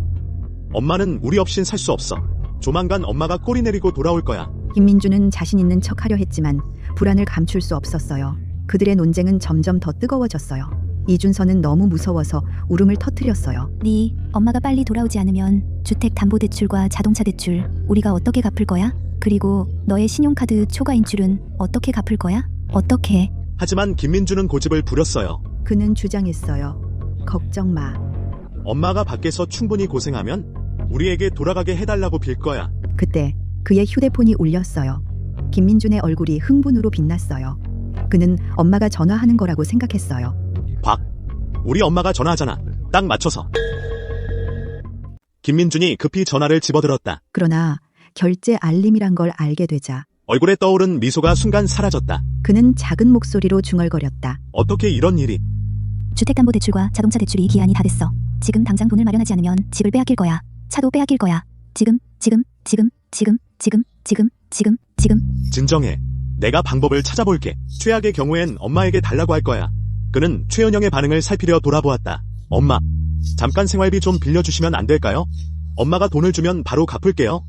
엄마는 우리 없인 살 수 없어. 조만간 엄마가 꼬리 내리고 돌아올 거야. 김민준은 자신 있는 척하려 했지만 불안을 감출 수 없었어요. 그들의 논쟁은 점점 더 뜨거워졌어요. 이준서는 너무 무서워서 울음을 터뜨렸어요. 네 엄마가 빨리 돌아오지 않으면 주택담보대출과 자동차 대출 우리가 어떻게 갚을 거야? 그리고 너의 신용카드 초과 인출은 어떻게 갚을 거야? 어떻게? 하지만 김민주는 고집을 부렸어요. 그는 주장했어요. 걱정 마. 엄마가 밖에서 충분히 고생하면 우리에게 돌아가게 해달라고 빌 거야. 그때 그의 휴대폰이 울렸어요. 김민준의 얼굴이 흥분으로 빛났어요. 그는 엄마가 전화하는 거라고 생각했어요. 박, 우리 엄마가 전화하잖아. 딱 맞춰서. 김민준이 급히 전화를 집어들었다. 그러나 결제 알림이란 걸 알게 되자 얼굴에 떠오른 미소가 순간 사라졌다. 그는 작은 목소리로 중얼거렸다. 어떻게 이런 일이? 주택담보대출과 자동차 대출이 기한이 다 됐어. 지금 당장 돈을 마련하지 않으면 집을 빼앗길 거야. 차도 빼앗길 거야. 지금. 진정해. 내가 방법을 찾아볼게. 최악의 경우엔 엄마에게 달라고 할 거야. 그는 최은영의 반응을 살피려 돌아보았다. 엄마, 잠깐 생활비 좀 빌려주시면 안 될까요? 엄마가 돈을 주면 바로 갚을게요.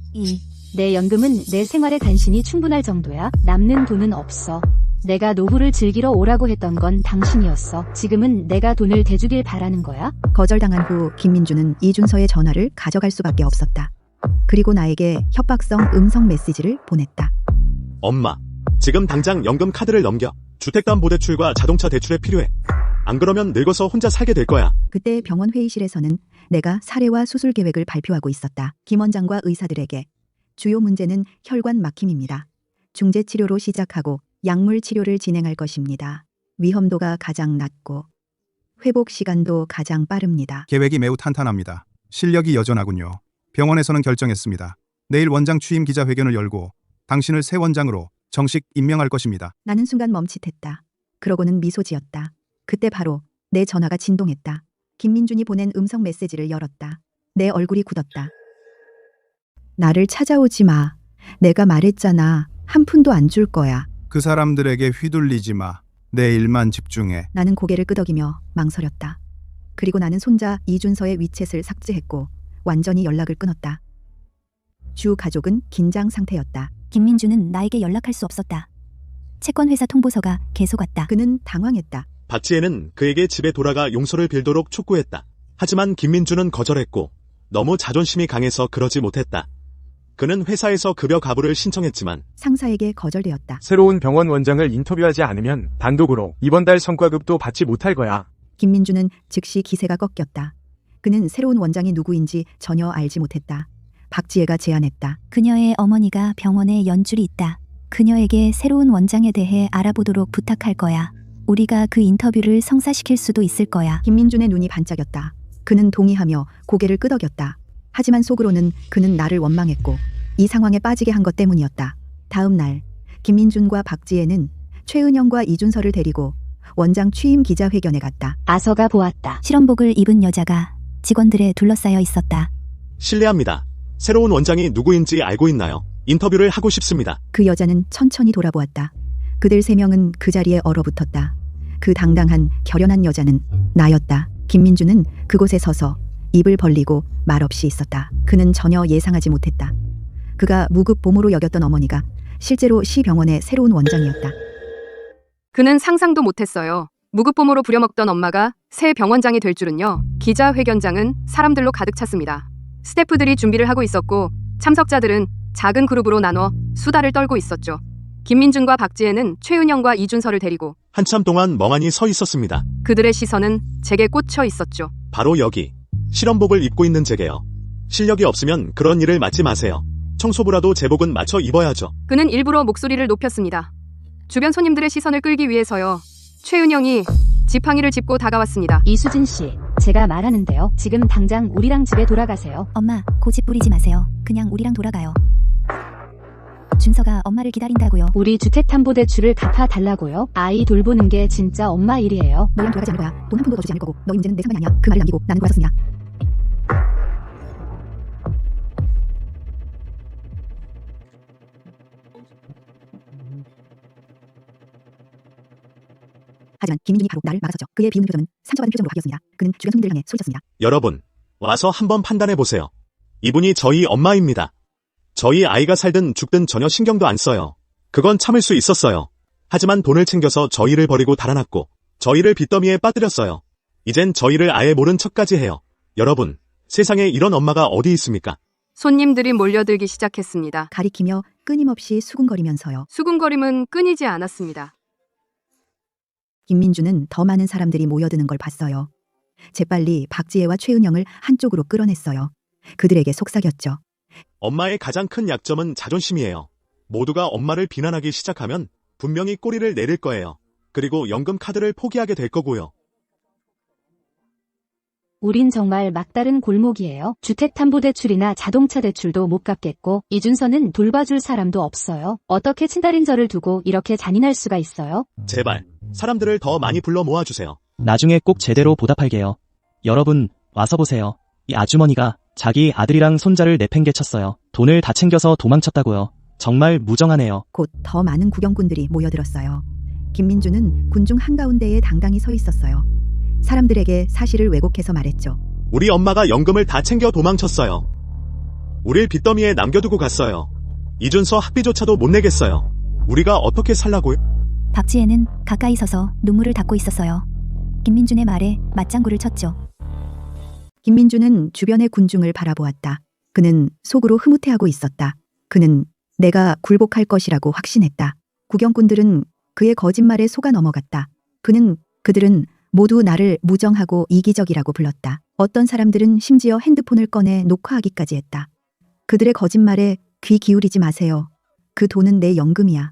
내 연금은 내 생활에 간신히 충분할 정도야. 남는 돈은 없어. 내가 노후를 즐기러 오라고 했던 건 당신이었어. 지금은 내가 돈을 대주길 바라는 거야? 거절당한 후 김민준은 이준서의 전화를 가져갈 수밖에 없었다. 그리고 나에게 협박성 음성 메시지를 보냈다. 엄마, 지금 당장 연금 카드를 넘겨. 주택담보대출과 자동차 대출에 필요해. 안 그러면 늙어서 혼자 살게 될 거야. 그때 병원 회의실에서는 내가 사례와 수술 계획을 발표하고 있었다. 김 원장과 의사들에게 주요 문제는 혈관 막힘입니다. 중재 치료로 시작하고 약물 치료를 진행할 것입니다. 위험도가 가장 낮고 회복 시간도 가장 빠릅니다. 계획이 매우 탄탄합니다. 실력이 여전하군요. 병원에서는 결정했습니다. 내일 원장 취임 기자회견을 열고 당신을 새 원장으로 정식 임명할 것입니다. 나는 순간 멈칫했다. 그러고는 미소 지었다. 그때 바로 내 전화가 진동했다. 김민준이 보낸 음성 메시지를 열었다. 내 얼굴이 굳었다. 나를 찾아오지 마. 내가 말했잖아. 한 푼도 안 줄 거야. 그 사람들에게 휘둘리지 마. 내 일만 집중해. 나는 고개를 끄덕이며 망설였다. 그리고 나는 손자 이준서의 위챗을 삭제했고 완전히 연락을 끊었다. 주 가족은 긴장 상태였다. 김민주는 나에게 연락할 수 없었다. 채권회사 통보서가 계속 왔다. 그는 당황했다. 박지혜는 그에게 집에 돌아가 용서를 빌도록 촉구했다. 하지만 김민주는 거절했고 너무 자존심이 강해서 그러지 못했다. 그는 회사에서 급여 가부를 신청했지만 상사에게 거절되었다. 새로운 병원 원장을 인터뷰하지 않으면 단독으로 이번 달 성과급도 받지 못할 거야. 김민주는 즉시 기세가 꺾였다. 그는 새로운 원장이 누구인지 전혀 알지 못했다. 박지혜가 제안했다. 그녀의 어머니가 병원에 연줄이 있다. 그녀에게 새로운 원장에 대해 알아보도록 부탁할 거야. 우리가 그 인터뷰를 성사시킬 수도 있을 거야. 김민준의 눈이 반짝였다. 그는 동의하며 고개를 끄덕였다. 하지만 속으로는 그는 나를 원망했고 이 상황에 빠지게 한 것 때문이었다. 다음 날 김민준과 박지혜는 최은영과 이준서를 데리고 원장 취임 기자회견에 갔다. 아서가 보았다. 실험복을 입은 여자가 직원들에 둘러싸여 있었다. 실례합니다. 새로운 원장이 누구인지 알고 있나요? 인터뷰를 하고 싶습니다. 그 여자는 천천히 돌아보았다. 그들 세 명은 그 자리에 얼어붙었다. 그 당당한 결연한 여자는 나였다. 김민주는 그곳에 서서 입을 벌리고 말없이 있었다. 그는 전혀 예상하지 못했다. 그가 무급 보모로 여겼던 어머니가 실제로 시병원의 새로운 원장이었다. 그는 상상도 못했어요. 무급보모로 부려먹던 엄마가 새 병원장이 될 줄은요. 기자회견장은 사람들로 가득 찼습니다. 스태프들이 준비를 하고 있었고 참석자들은 작은 그룹으로 나눠 수다를 떨고 있었죠. 김민준과 박지혜는 최은영과 이준서를 데리고 한참 동안 멍하니 서 있었습니다. 그들의 시선은 제게 꽂혀 있었죠. 바로 여기. 실험복을 입고 있는 제게요. 실력이 없으면 그런 일을 맡지 마세요. 청소부라도 제복은 맞춰 입어야죠. 그는 일부러 목소리를 높였습니다. 주변 손님들의 시선을 끌기 위해서요. 최은영이 지팡이를 짚고 다가왔습니다. 이수진 씨, 제가 말하는데요. 지금 당장 우리랑 집에 돌아가세요. 엄마, 고집 부리지 마세요. 그냥 우리랑 돌아가요. 준서가 엄마를 기다린다고요. 우리 주택담보대출을 갚아달라고요. 아이 돌보는 게 진짜 엄마 일이에요. 너랑 돌아가지 않을 거야. 돈 한 푼도 더 주지 않을 거고 너희 문제는 내 상관이 아니야. 그 말을 남기고 나는 돌아섰습니다. 하지만 김민준이 바로 나를 막아섰죠. 그의 비웃는 표정은 상처받은 표정으로 바뀌었습니다. 그는 주변 손님들을 향해 소리쳤습니다. 여러분, 와서 한번 판단해 보세요. 이분이 저희 엄마입니다. 저희 아이가 살든 죽든 전혀 신경도 안 써요. 그건 참을 수 있었어요. 하지만 돈을 챙겨서 저희를 버리고 달아났고 저희를 빚더미에 빠뜨렸어요. 이젠 저희를 아예 모른 척까지 해요. 여러분, 세상에 이런 엄마가 어디 있습니까? 손님들이 몰려들기 시작했습니다. 가리키며 끊임없이 수군거리면서요. 수군거림은 끊이지 않았습니다. 김민주는 더 많은 사람들이 모여드는 걸 봤어요. 재빨리 박지혜와 최은영을 한쪽으로 끌어냈어요. 그들에게 속삭였죠. 엄마의 가장 큰 약점은 자존심이에요. 모두가 엄마를 비난하기 시작하면 분명히 꼬리를 내릴 거예요. 그리고 연금 카드를 포기하게 될 거고요. 우린 정말 막다른 골목이에요. 주택담보대출이나 자동차 대출도 못 갚겠고 이준서는 돌봐줄 사람도 없어요. 어떻게 친달인 저를 두고 이렇게 잔인할 수가 있어요? 제발, 사람들을 더 많이 불러 모아주세요. 나중에 꼭 제대로 보답할게요. 여러분, 와서 보세요. 이 아주머니가 자기 아들이랑 손자를 내팽개쳤어요. 돈을 다 챙겨서 도망쳤다고요. 정말 무정하네요. 곧 더 많은 구경꾼들이 모여들었어요. 김민주는 군중 한가운데에 당당히 서 있었어요. 사람들에게 사실을 왜곡해서 말했죠. 우리 엄마가 연금을 다 챙겨 도망쳤어요. 우릴 빚더미에 남겨두고 갔어요. 이준서 학비조차도 못 내겠어요. 우리가 어떻게 살라고요? 박지혜는 가까이 서서 눈물을 닦고 있었어요. 김민준의 말에 맞장구를 쳤죠. 김민주는 주변의 군중을 바라보았다. 그는 속으로 흐뭇해하고 있었다. 그는 내가 굴복할 것이라고 확신했다. 구경꾼들은 그의 거짓말에 속아 넘어갔다. 그들은 모두 나를 무정하고 이기적이라고 불렀다. 어떤 사람들은 심지어 핸드폰을 꺼내 녹화하기까지 했다. 그들의 거짓말에 귀 기울이지 마세요. 그 돈은 내 연금이야.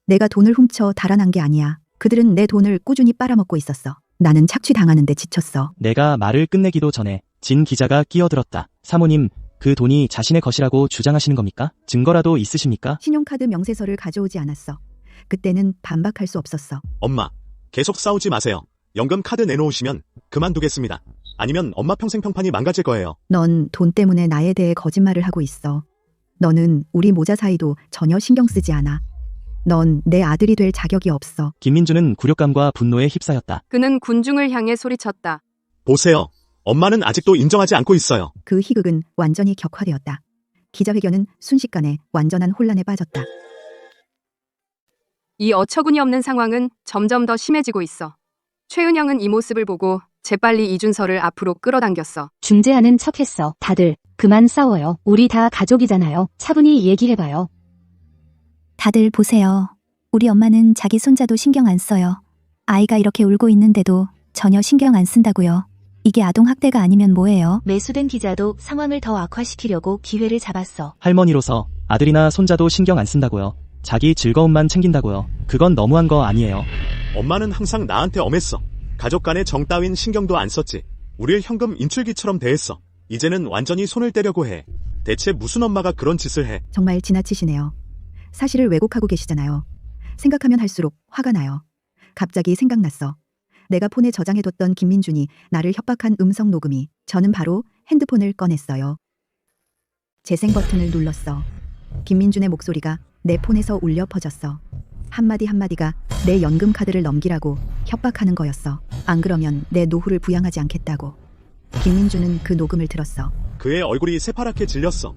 내가 돈을 훔쳐 달아난 게 아니야. 그들은 내 돈을 꾸준히 빨아먹고 있었어. 나는 착취당하는데 지쳤어. 내가 말을 끝내기도 전에 진 기자가 끼어들었다. 사모님, 그 돈이 자신의 것이라고 주장하시는 겁니까? 증거라도 있으십니까? 신용카드 명세서를 가져오지 않았어. 그때는 반박할 수 없었어. 엄마, 계속 싸우지 마세요. 연금 카드 내놓으시면 그만두겠습니다. 아니면 엄마 평생 평판이 망가질 거예요. 넌 돈 때문에 나에 대해 거짓말을 하고 있어. 너는 우리 모자 사이도 전혀 신경 쓰지 않아. 넌 내 아들이 될 자격이 없어. 김민주는 굴욕감과 분노에 휩싸였다. 그는 군중을 향해 소리쳤다. 보세요. 엄마는 아직도 인정하지 않고 있어요. 그 희극은 완전히 격화되었다. 기자회견은 순식간에 완전한 혼란에 빠졌다. 이 어처구니 없는 상황은 점점 더 심해지고 있어. 최은영은 이 모습을 보고 재빨리 이준서를 앞으로 끌어당겼어. 중재하는 척했어. 다들 그만 싸워요. 우리 다 가족이잖아요. 차분히 얘기해봐요. 다들 보세요. 우리 엄마는 자기 손자도 신경 안 써요. 아이가 이렇게 울고 있는데도 전혀 신경 안 쓴다고요. 이게 아동학대가 아니면 뭐예요? 매수된 기자도 상황을 더 악화시키려고 기회를 잡았어. 할머니로서 아들이나 손자도 신경 안 쓴다고요. 자기 즐거움만 챙긴다고요. 그건 너무한 거 아니에요. 엄마는 항상 나한테 엄했어. 가족 간의 정 따윈 신경도 안 썼지. 우릴 현금 인출기처럼 대했어. 이제는 완전히 손을 떼려고 해. 대체 무슨 엄마가 그런 짓을 해? 정말 지나치시네요. 사실을 왜곡하고 계시잖아요. 생각하면 할수록 화가 나요. 갑자기 생각났어. 내가 폰에 저장해뒀던 김민준이 나를 협박한 음성 녹음이. 저는 바로 핸드폰을 꺼냈어요. 재생 버튼을 눌렀어. 김민준의 목소리가 내 폰에서 울려 퍼졌어. 한마디 한마디가 내 연금 카드를 넘기라고 협박하는 거였어. 안 그러면 내 노후를 부양하지 않겠다고. 김민준은 그 녹음을 들었어. 그의 얼굴이 새파랗게 질렸어.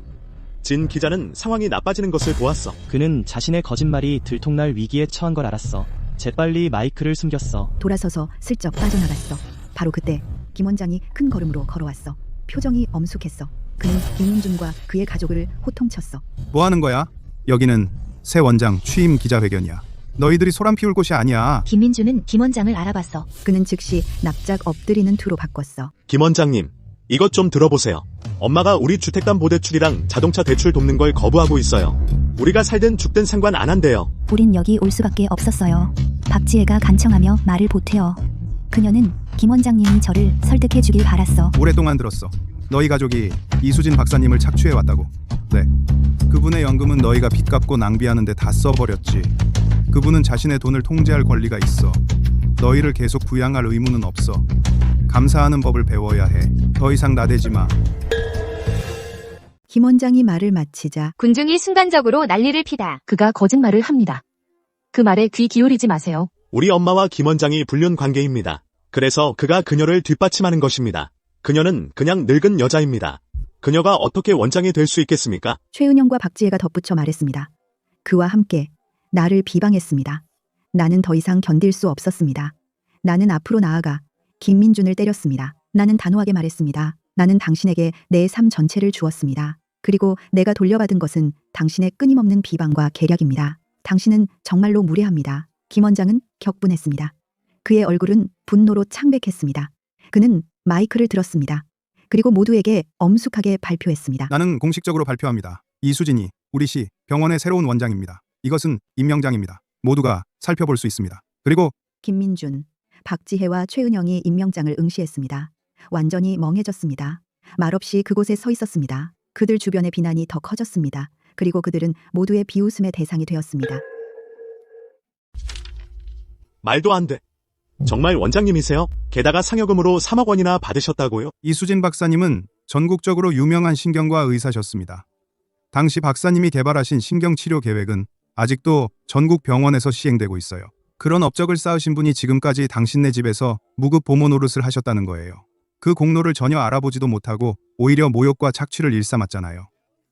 진 기자는 상황이 나빠지는 것을 보았어. 그는 자신의 거짓말이 들통날 위기에 처한 걸 알았어. 재빨리 마이크를 숨겼어. 돌아서서 슬쩍 빠져나갔어. 바로 그때 김 원장이 큰 걸음으로 걸어왔어. 표정이 엄숙했어. 그는 김민준과 그의 가족을 호통쳤어. 뭐 하는 거야? 여기는 새 원장 취임 기자회견이야. 너희들이 소란 피울 곳이 아니야. 김민주는 김 원장을 알아봤어. 그는 즉시 납작 엎드리는 투로 바꿨어. 김 원장님, 이것 좀 들어보세요. 엄마가 우리 주택담보대출이랑 자동차 대출 돕는 걸 거부하고 있어요. 우리가 살든 죽든 상관 안 한대요. 우린 여기 올 수밖에 없었어요. 박지혜가 간청하며 말을 보태어. 그녀는 김 원장님이 저를 설득해 주길 바랐어. 오랫동안 들었어. 너희 가족이 이수진 박사님을 착취해왔다고. 네. 그분의 연금은 너희가 빚 갚고 낭비하는데 다 써버렸지. 그분은 자신의 돈을 통제할 권리가 있어. 너희를 계속 부양할 의무는 없어. 감사하는 법을 배워야 해. 더 이상 나대지 마. 김 원장이 말을 마치자 군중이 순간적으로 난리를 피다. 그가 거짓말을 합니다. 그 말에 귀 기울이지 마세요. 우리 엄마와 김 원장이 불륜 관계입니다. 그래서 그가 그녀를 뒷받침하는 것입니다. 그녀는 그냥 늙은 여자입니다. 그녀가 어떻게 원장이 될 수 있겠습니까? 최은영과 박지혜가 덧붙여 말했습니다. 그와 함께 나를 비방했습니다. 나는 더 이상 견딜 수 없었습니다. 나는 앞으로 나아가 김민준을 때렸습니다. 나는 단호하게 말했습니다. 나는 당신에게 내 삶 전체를 주었습니다. 그리고 내가 돌려받은 것은 당신의 끊임없는 비방과 계략입니다. 당신은 정말로 무례합니다. 김 원장은 격분했습니다. 그의 얼굴은 분노로 창백했습니다. 그는 마이크를 들었습니다. 그리고 모두에게 엄숙하게 발표했습니다. 나는 공식적으로 발표합니다. 이수진이 우리 시 병원의 새로운 원장입니다. 이것은 임명장입니다. 모두가 살펴볼 수 있습니다. 그리고 김민준, 박지혜와 최은영이 임명장을 응시했습니다. 완전히 멍해졌습니다. 말없이 그곳에 서 있었습니다. 그들 주변의 비난이 더 커졌습니다. 그리고 그들은 모두의 비웃음의 대상이 되었습니다. 말도 안 돼. 정말 원장님이세요? 게다가 상여금으로 3억 원이나 받으셨다고요? 이수진 박사님은 전국적으로 유명한 신경과 의사셨습니다. 당시 박사님이 개발하신 신경치료 계획은 아직도 전국 병원에서 시행되고 있어요. 그런 업적을 쌓으신 분이 지금까지 당신네 집에서 무급 보모 노릇을 하셨다는 거예요. 그 공로를 전혀 알아보지도 못하고 오히려 모욕과 착취를 일삼았잖아요.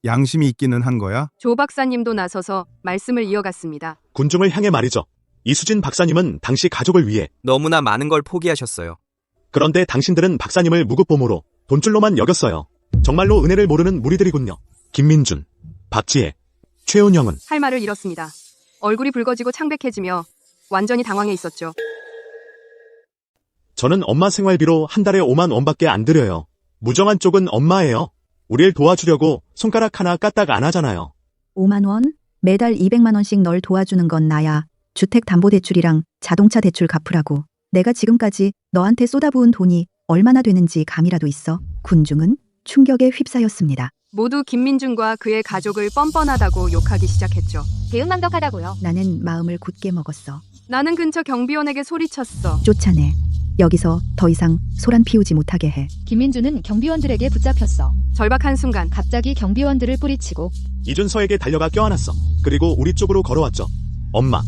양심이 있기는 한 거야? 조 박사님도 나서서 말씀을 이어갔습니다. 군중을 향해 말이죠. 이수진 박사님은 당시 가족을 위해 너무나 많은 걸 포기하셨어요. 그런데 당신들은 박사님을 무급보모로 돈줄로만 여겼어요. 정말로 은혜를 모르는 무리들이군요. 김민준, 박지혜, 최은영은 할 말을 잃었습니다. 얼굴이 붉어지고 창백해지며 완전히 당황해 있었죠. 저는 엄마 생활비로 한 달에 5만 원밖에 안 드려요. 무정한 쪽은 엄마예요. 우릴 도와주려고 손가락 하나 까딱 안 하잖아요. 5만 원? 매달 200만 원씩 널 도와주는 건 나야. 주택담보대출이랑 자동차 대출 갚으라고. 내가 지금까지 너한테 쏟아부은 돈이 얼마나 되는지 감이라도 있어? 군중은 충격에 휩싸였습니다. 모두 김민준과 그의 가족을 뻔뻔하다고 욕하기 시작했죠. 배은망덕하다고요. 나는 마음을 굳게 먹었어. 나는 근처 경비원에게 소리쳤어. 쫓아내. 여기서 더 이상 소란 피우지 못하게 해. 김민준은 경비원들에게 붙잡혔어. 절박한 순간 갑자기 경비원들을 뿌리치고 이준서에게 달려가 껴안았어. 그리고 우리 쪽으로 걸어왔죠. 엄마.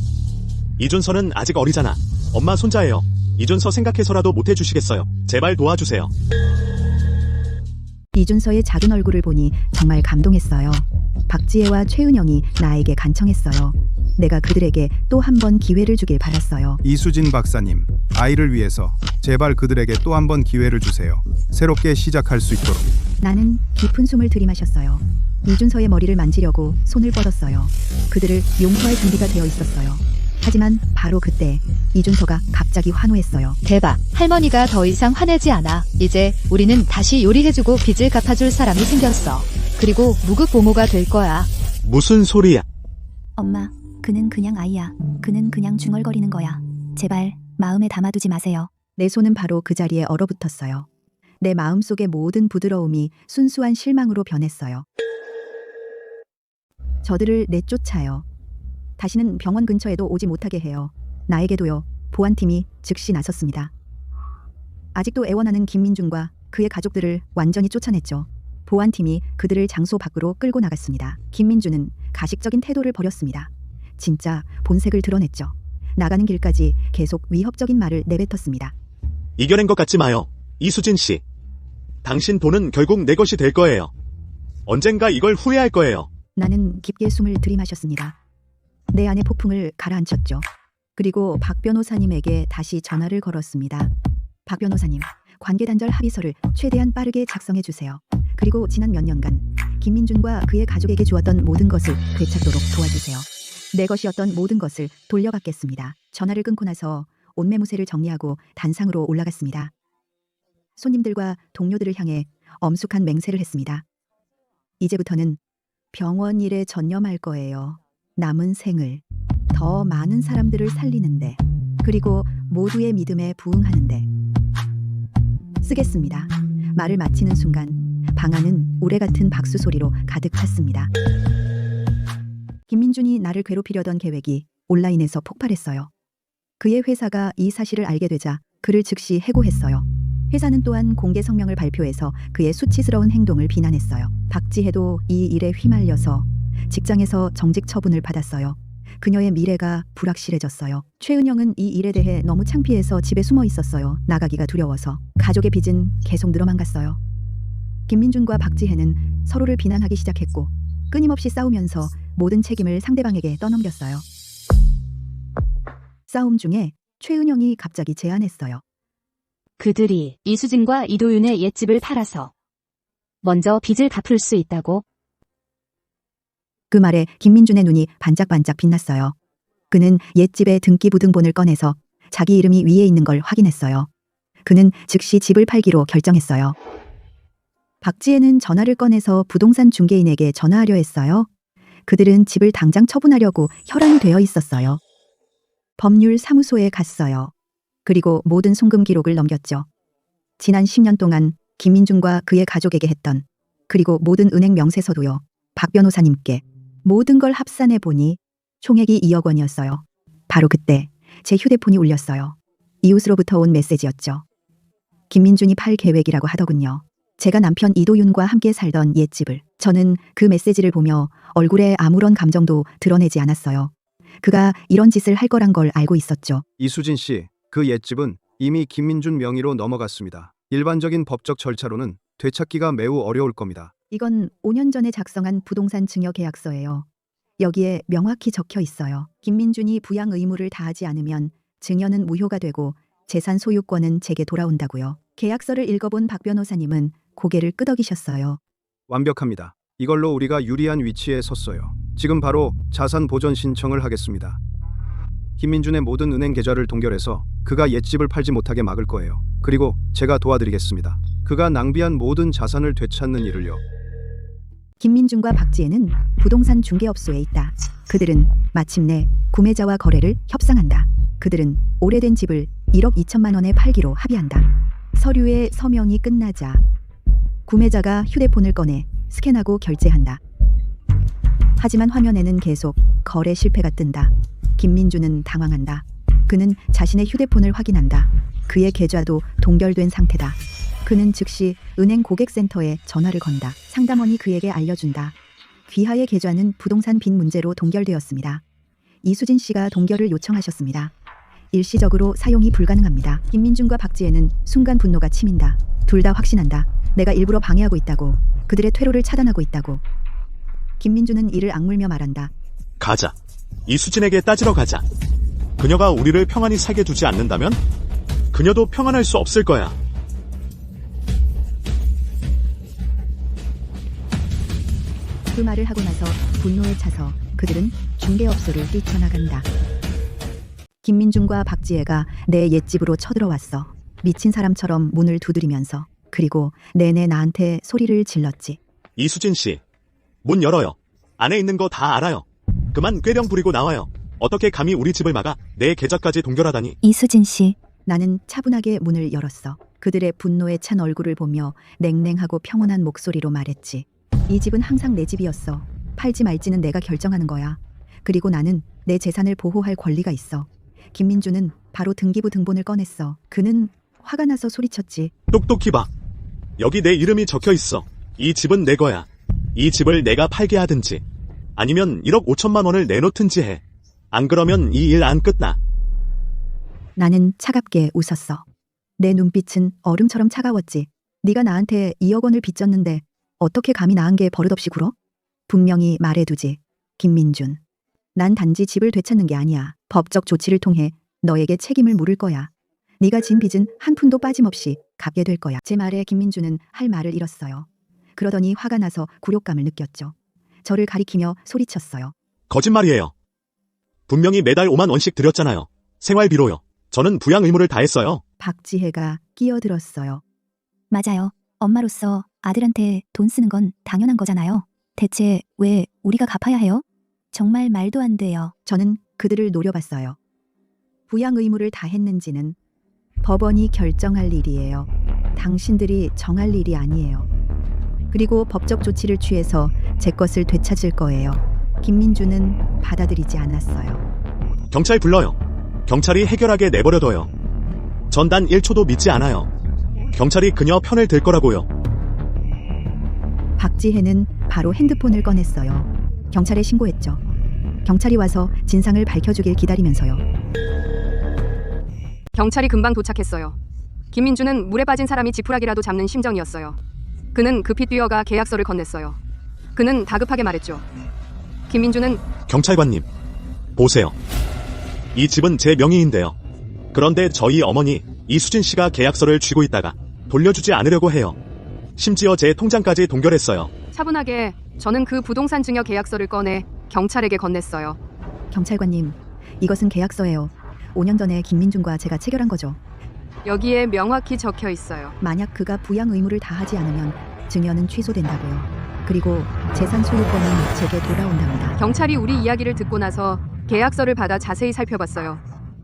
이준서는 아직 어리잖아. 엄마 손자예요. 이준서 생각해서라도 못해주시겠어요. 제발 도와주세요. 이준서의 작은 얼굴을 보니 정말 감동했어요. 박지혜와 최은영이 나에게 간청했어요. 내가 그들에게 또 한 번 기회를 주길 바랐어요. 이수진 박사님, 아이를 위해서 제발 그들에게 또 한 번 기회를 주세요. 새롭게 시작할 수 있도록. 나는 깊은 숨을 들이마셨어요. 이준서의 머리를 만지려고 손을 뻗었어요. 그들을 용서할 준비가 되어 있었어요. 하지만 바로 그때 이준서가 갑자기 환호했어요. 대박. 할머니가 더 이상 화내지 않아. 이제 우리는 다시 요리해주고 빚을 갚아줄 사람이 생겼어. 그리고 무급 보모가 될 거야. 무슨 소리야? 엄마, 그는 그냥 아이야. 그는 그냥 중얼거리는 거야. 제발 마음에 담아두지 마세요. 내 손은 바로 그 자리에 얼어붙었어요. 내 마음속의 모든 부드러움이 순수한 실망으로 변했어요. 저들을 내쫓아요. 다시는 병원 근처에도 오지 못하게 해요. 나에게도요. 보안팀이 즉시 나섰습니다. 아직도 애원하는 김민준과 그의 가족들을 완전히 쫓아냈죠. 보안팀이 그들을 장소 밖으로 끌고 나갔습니다. 김민준은 가식적인 태도를 버렸습니다. 진짜 본색을 드러냈죠. 나가는 길까지 계속 위협적인 말을 내뱉었습니다. 이겨낸 것 같지 마요. 이수진 씨. 당신 돈은 결국 내 것이 될 거예요. 언젠가 이걸 후회할 거예요. 나는 깊게 숨을 들이마셨습니다. 내 안의 폭풍을 가라앉혔죠. 그리고 박 변호사님에게 다시 전화를 걸었습니다. 박 변호사님, 관계단절 합의서를 최대한 빠르게 작성해 주세요. 그리고 지난 몇 년간 김민준과 그의 가족에게 주었던 모든 것을 되찾도록 도와주세요. 내 것이었던 모든 것을 돌려받겠습니다. 전화를 끊고 나서 옷매무새를 정리하고 단상으로 올라갔습니다. 손님들과 동료들을 향해 엄숙한 맹세를 했습니다. 이제부터는 병원 일에 전념할 거예요. 남은 생을 더 많은 사람들을 살리는데, 그리고 모두의 믿음에 부응하는데 쓰겠습니다. 말을 마치는 순간 방 안은 우레같은 박수 소리로 가득 찼습니다. 김민준이 나를 괴롭히려던 계획이 온라인에서 폭발했어요. 그의 회사가 이 사실을 알게 되자 그를 즉시 해고했어요. 회사는 또한 공개 성명을 발표해서 그의 수치스러운 행동을 비난했어요. 박지혜도 이 일에 휘말려서 직장에서 정직 처분을 받았어요. 그녀의 미래가 불확실해졌어요. 최은영은 이 일에 대해 너무 창피해서 집에 숨어 있었어요. 나가기가 두려워서. 가족의 빚은 계속 늘어만 갔어요. 김민준과 박지혜는 서로를 비난하기 시작했고 끊임없이 싸우면서 모든 책임을 상대방에게 떠넘겼어요. 싸움 중에 최은영이 갑자기 제안했어요. 그들이 이수진과 이도윤의 옛집을 팔아서 먼저 빚을 갚을 수 있다고. 그 말에 김민준의 눈이 반짝반짝 빛났어요. 그는 옛집의 등기부등본을 꺼내서 자기 이름이 위에 있는 걸 확인했어요. 그는 즉시 집을 팔기로 결정했어요. 박지혜는 전화를 꺼내서 부동산 중개인에게 전화하려 했어요. 그들은 집을 당장 처분하려고 혈안이 되어 있었어요. 법률 사무소에 갔어요. 그리고 모든 송금 기록을 넘겼죠. 지난 10년 동안 김민준과 그의 가족에게 했던, 그리고 모든 은행 명세서도요. 박 변호사님께 모든 걸 합산해 보니 총액이 2억 원이었어요. 바로 그때 제 휴대폰이 울렸어요. 이웃으로부터 온 메시지였죠. 김민준이 팔 계획이라고 하더군요. 제가 남편 이도윤과 함께 살던 옛집을. 저는 그 메시지를 보며 얼굴에 아무런 감정도 드러내지 않았어요. 그가 이런 짓을 할 거란 걸 알고 있었죠. 이수진 씨, 그 옛집은 이미 김민준 명의로 넘어갔습니다. 일반적인 법적 절차로는 되찾기가 매우 어려울 겁니다. 이건 5년 전에 작성한 부동산 증여 계약서예요. 여기에 명확히 적혀 있어요. 김민준이 부양 의무를 다하지 않으면 증여는 무효가 되고 재산 소유권은 제게 돌아온다고요. 계약서를 읽어본 박 변호사님은 고개를 끄덕이셨어요. 완벽합니다. 이걸로 우리가 유리한 위치에 섰어요. 지금 바로 자산 보전 신청을 하겠습니다. 김민준의 모든 은행 계좌를 동결해서 그가 옛집을 팔지 못하게 막을 거예요. 그리고 제가 도와드리겠습니다. 그가 낭비한 모든 자산을 되찾는 일을요. 김민준과 박지혜는 부동산 중개업소에 있다. 그들은 마침내 구매자와 거래를 협상한다. 그들은 오래된 집을 1억 2천만 원에 팔기로 합의한다. 서류의 서명이 끝나자 구매자가 휴대폰을 꺼내 스캔하고 결제한다. 하지만 화면에는 계속 거래 실패가 뜬다. 김민준은 당황한다. 그는 자신의 휴대폰을 확인한다. 그의 계좌도 동결된 상태다. 그는 즉시 은행 고객센터에 전화를 건다. 상담원이 그에게 알려준다. 귀하의 계좌는 부동산 빚 문제로 동결되었습니다. 이수진 씨가 동결을 요청하셨습니다. 일시적으로 사용이 불가능합니다. 김민준과 박지혜는 순간 분노가 치민다. 둘 다 확신한다. 내가 일부러 방해하고 있다고. 그들의 퇴로를 차단하고 있다고. 김민준은 이를 악물며 말한다. 가자. 이수진에게 따지러 가자. 그녀가 우리를 평안히 살게 두지 않는다면 그녀도 평안할 수 없을 거야. 그 말을 하고 나서 분노에 차서 그들은 중개업소를 뛰쳐나간다. 김민준과 박지혜가 내 옛집으로 쳐들어왔어. 미친 사람처럼 문을 두드리면서. 그리고 내내 나한테 소리를 질렀지. 이수진 씨, 문 열어요. 안에 있는 거 다 알아요. 그만 꾀령 부리고 나와요. 어떻게 감히 우리 집을 막아 내 계좌까지 동결하다니. 이수진 씨, 나는 차분하게 문을 열었어. 그들의 분노에 찬 얼굴을 보며 냉랭하고 평온한 목소리로 말했지. 이 집은 항상 내 집이었어. 팔지 말지는 내가 결정하는 거야. 그리고 나는 내 재산을 보호할 권리가 있어. 김민준은 바로 등기부 등본을 꺼냈어. 그는 화가 나서 소리쳤지. 똑똑히 봐. 여기 내 이름이 적혀 있어. 이 집은 내 거야. 이 집을 내가 팔게 하든지 아니면 1억 5천만 원을 내놓든지 해. 안 그러면 이 일 안 끝나. 나는 차갑게 웃었어. 내 눈빛은 얼음처럼 차가웠지. 네가 나한테 2억 원을 빚졌는데 어떻게 감히 나한테 버릇없이 굴어? 분명히 말해두지. 김민준. 난 단지 집을 되찾는 게 아니야. 법적 조치를 통해 너에게 책임을 물을 거야. 네가 진 빚은 한 푼도 빠짐없이 갚게 될 거야. 제 말에 김민준은 할 말을 잃었어요. 그러더니 화가 나서 굴욕감을 느꼈죠. 저를 가리키며 소리쳤어요. 거짓말이에요. 분명히 매달 5만 원씩 드렸잖아요. 생활비로요. 저는 부양 의무를 다했어요. 박지혜가 끼어들었어요. 맞아요. 엄마로서 아들한테 돈 쓰는 건 당연한 거잖아요. 대체 왜 우리가 갚아야 해요? 정말 말도 안 돼요. 저는 그들을 노려봤어요. 부양 의무를 다했는지는 법원이 결정할 일이에요. 당신들이 정할 일이 아니에요. 그리고 법적 조치를 취해서 제 것을 되찾을 거예요. 김민준은 받아들이지 않았어요. 경찰 불러요. 경찰이 해결하게 내버려둬요. 전 단 1초도 믿지 않아요. 경찰이 그녀 편을 들 거라고요. 박지혜는 바로 핸드폰을 꺼냈어요. 경찰에 신고했죠. 경찰이 와서 진상을 밝혀주길 기다리면서요. 경찰이 금방 도착했어요. 김민준은 물에 빠진 사람이 지푸라기라도 잡는 심정이었어요. 그는 급히 뛰어가 계약서를 건넸어요. 그는 다급하게 말했죠. 김민준은 경찰관님, 보세요. 이 집은 제 명의인데요. 그런데 저희 어머니 이수진 씨가 계약서를 쥐고 있다가 돌려주지 않으려고 해요. 심지어 제 통장까지 동결했어요. 차분하게 저는 그 부동산 증여 계약서를 꺼내 경찰에게 건넸어요. 경찰관님, 이것은 계약서예요. 5년 전에 김민준과 제가 체결한 거죠. 여기에 명확히 적혀 있어요. 만약 그가 부양 의무를 다하지 않으면 증여는 취소된다고요. 그리고 재산 소유권은 제게 돌아온답니다. 경찰이 우리 이야기를 듣고 나서 계약서를 받아 자세히 살펴봤어요.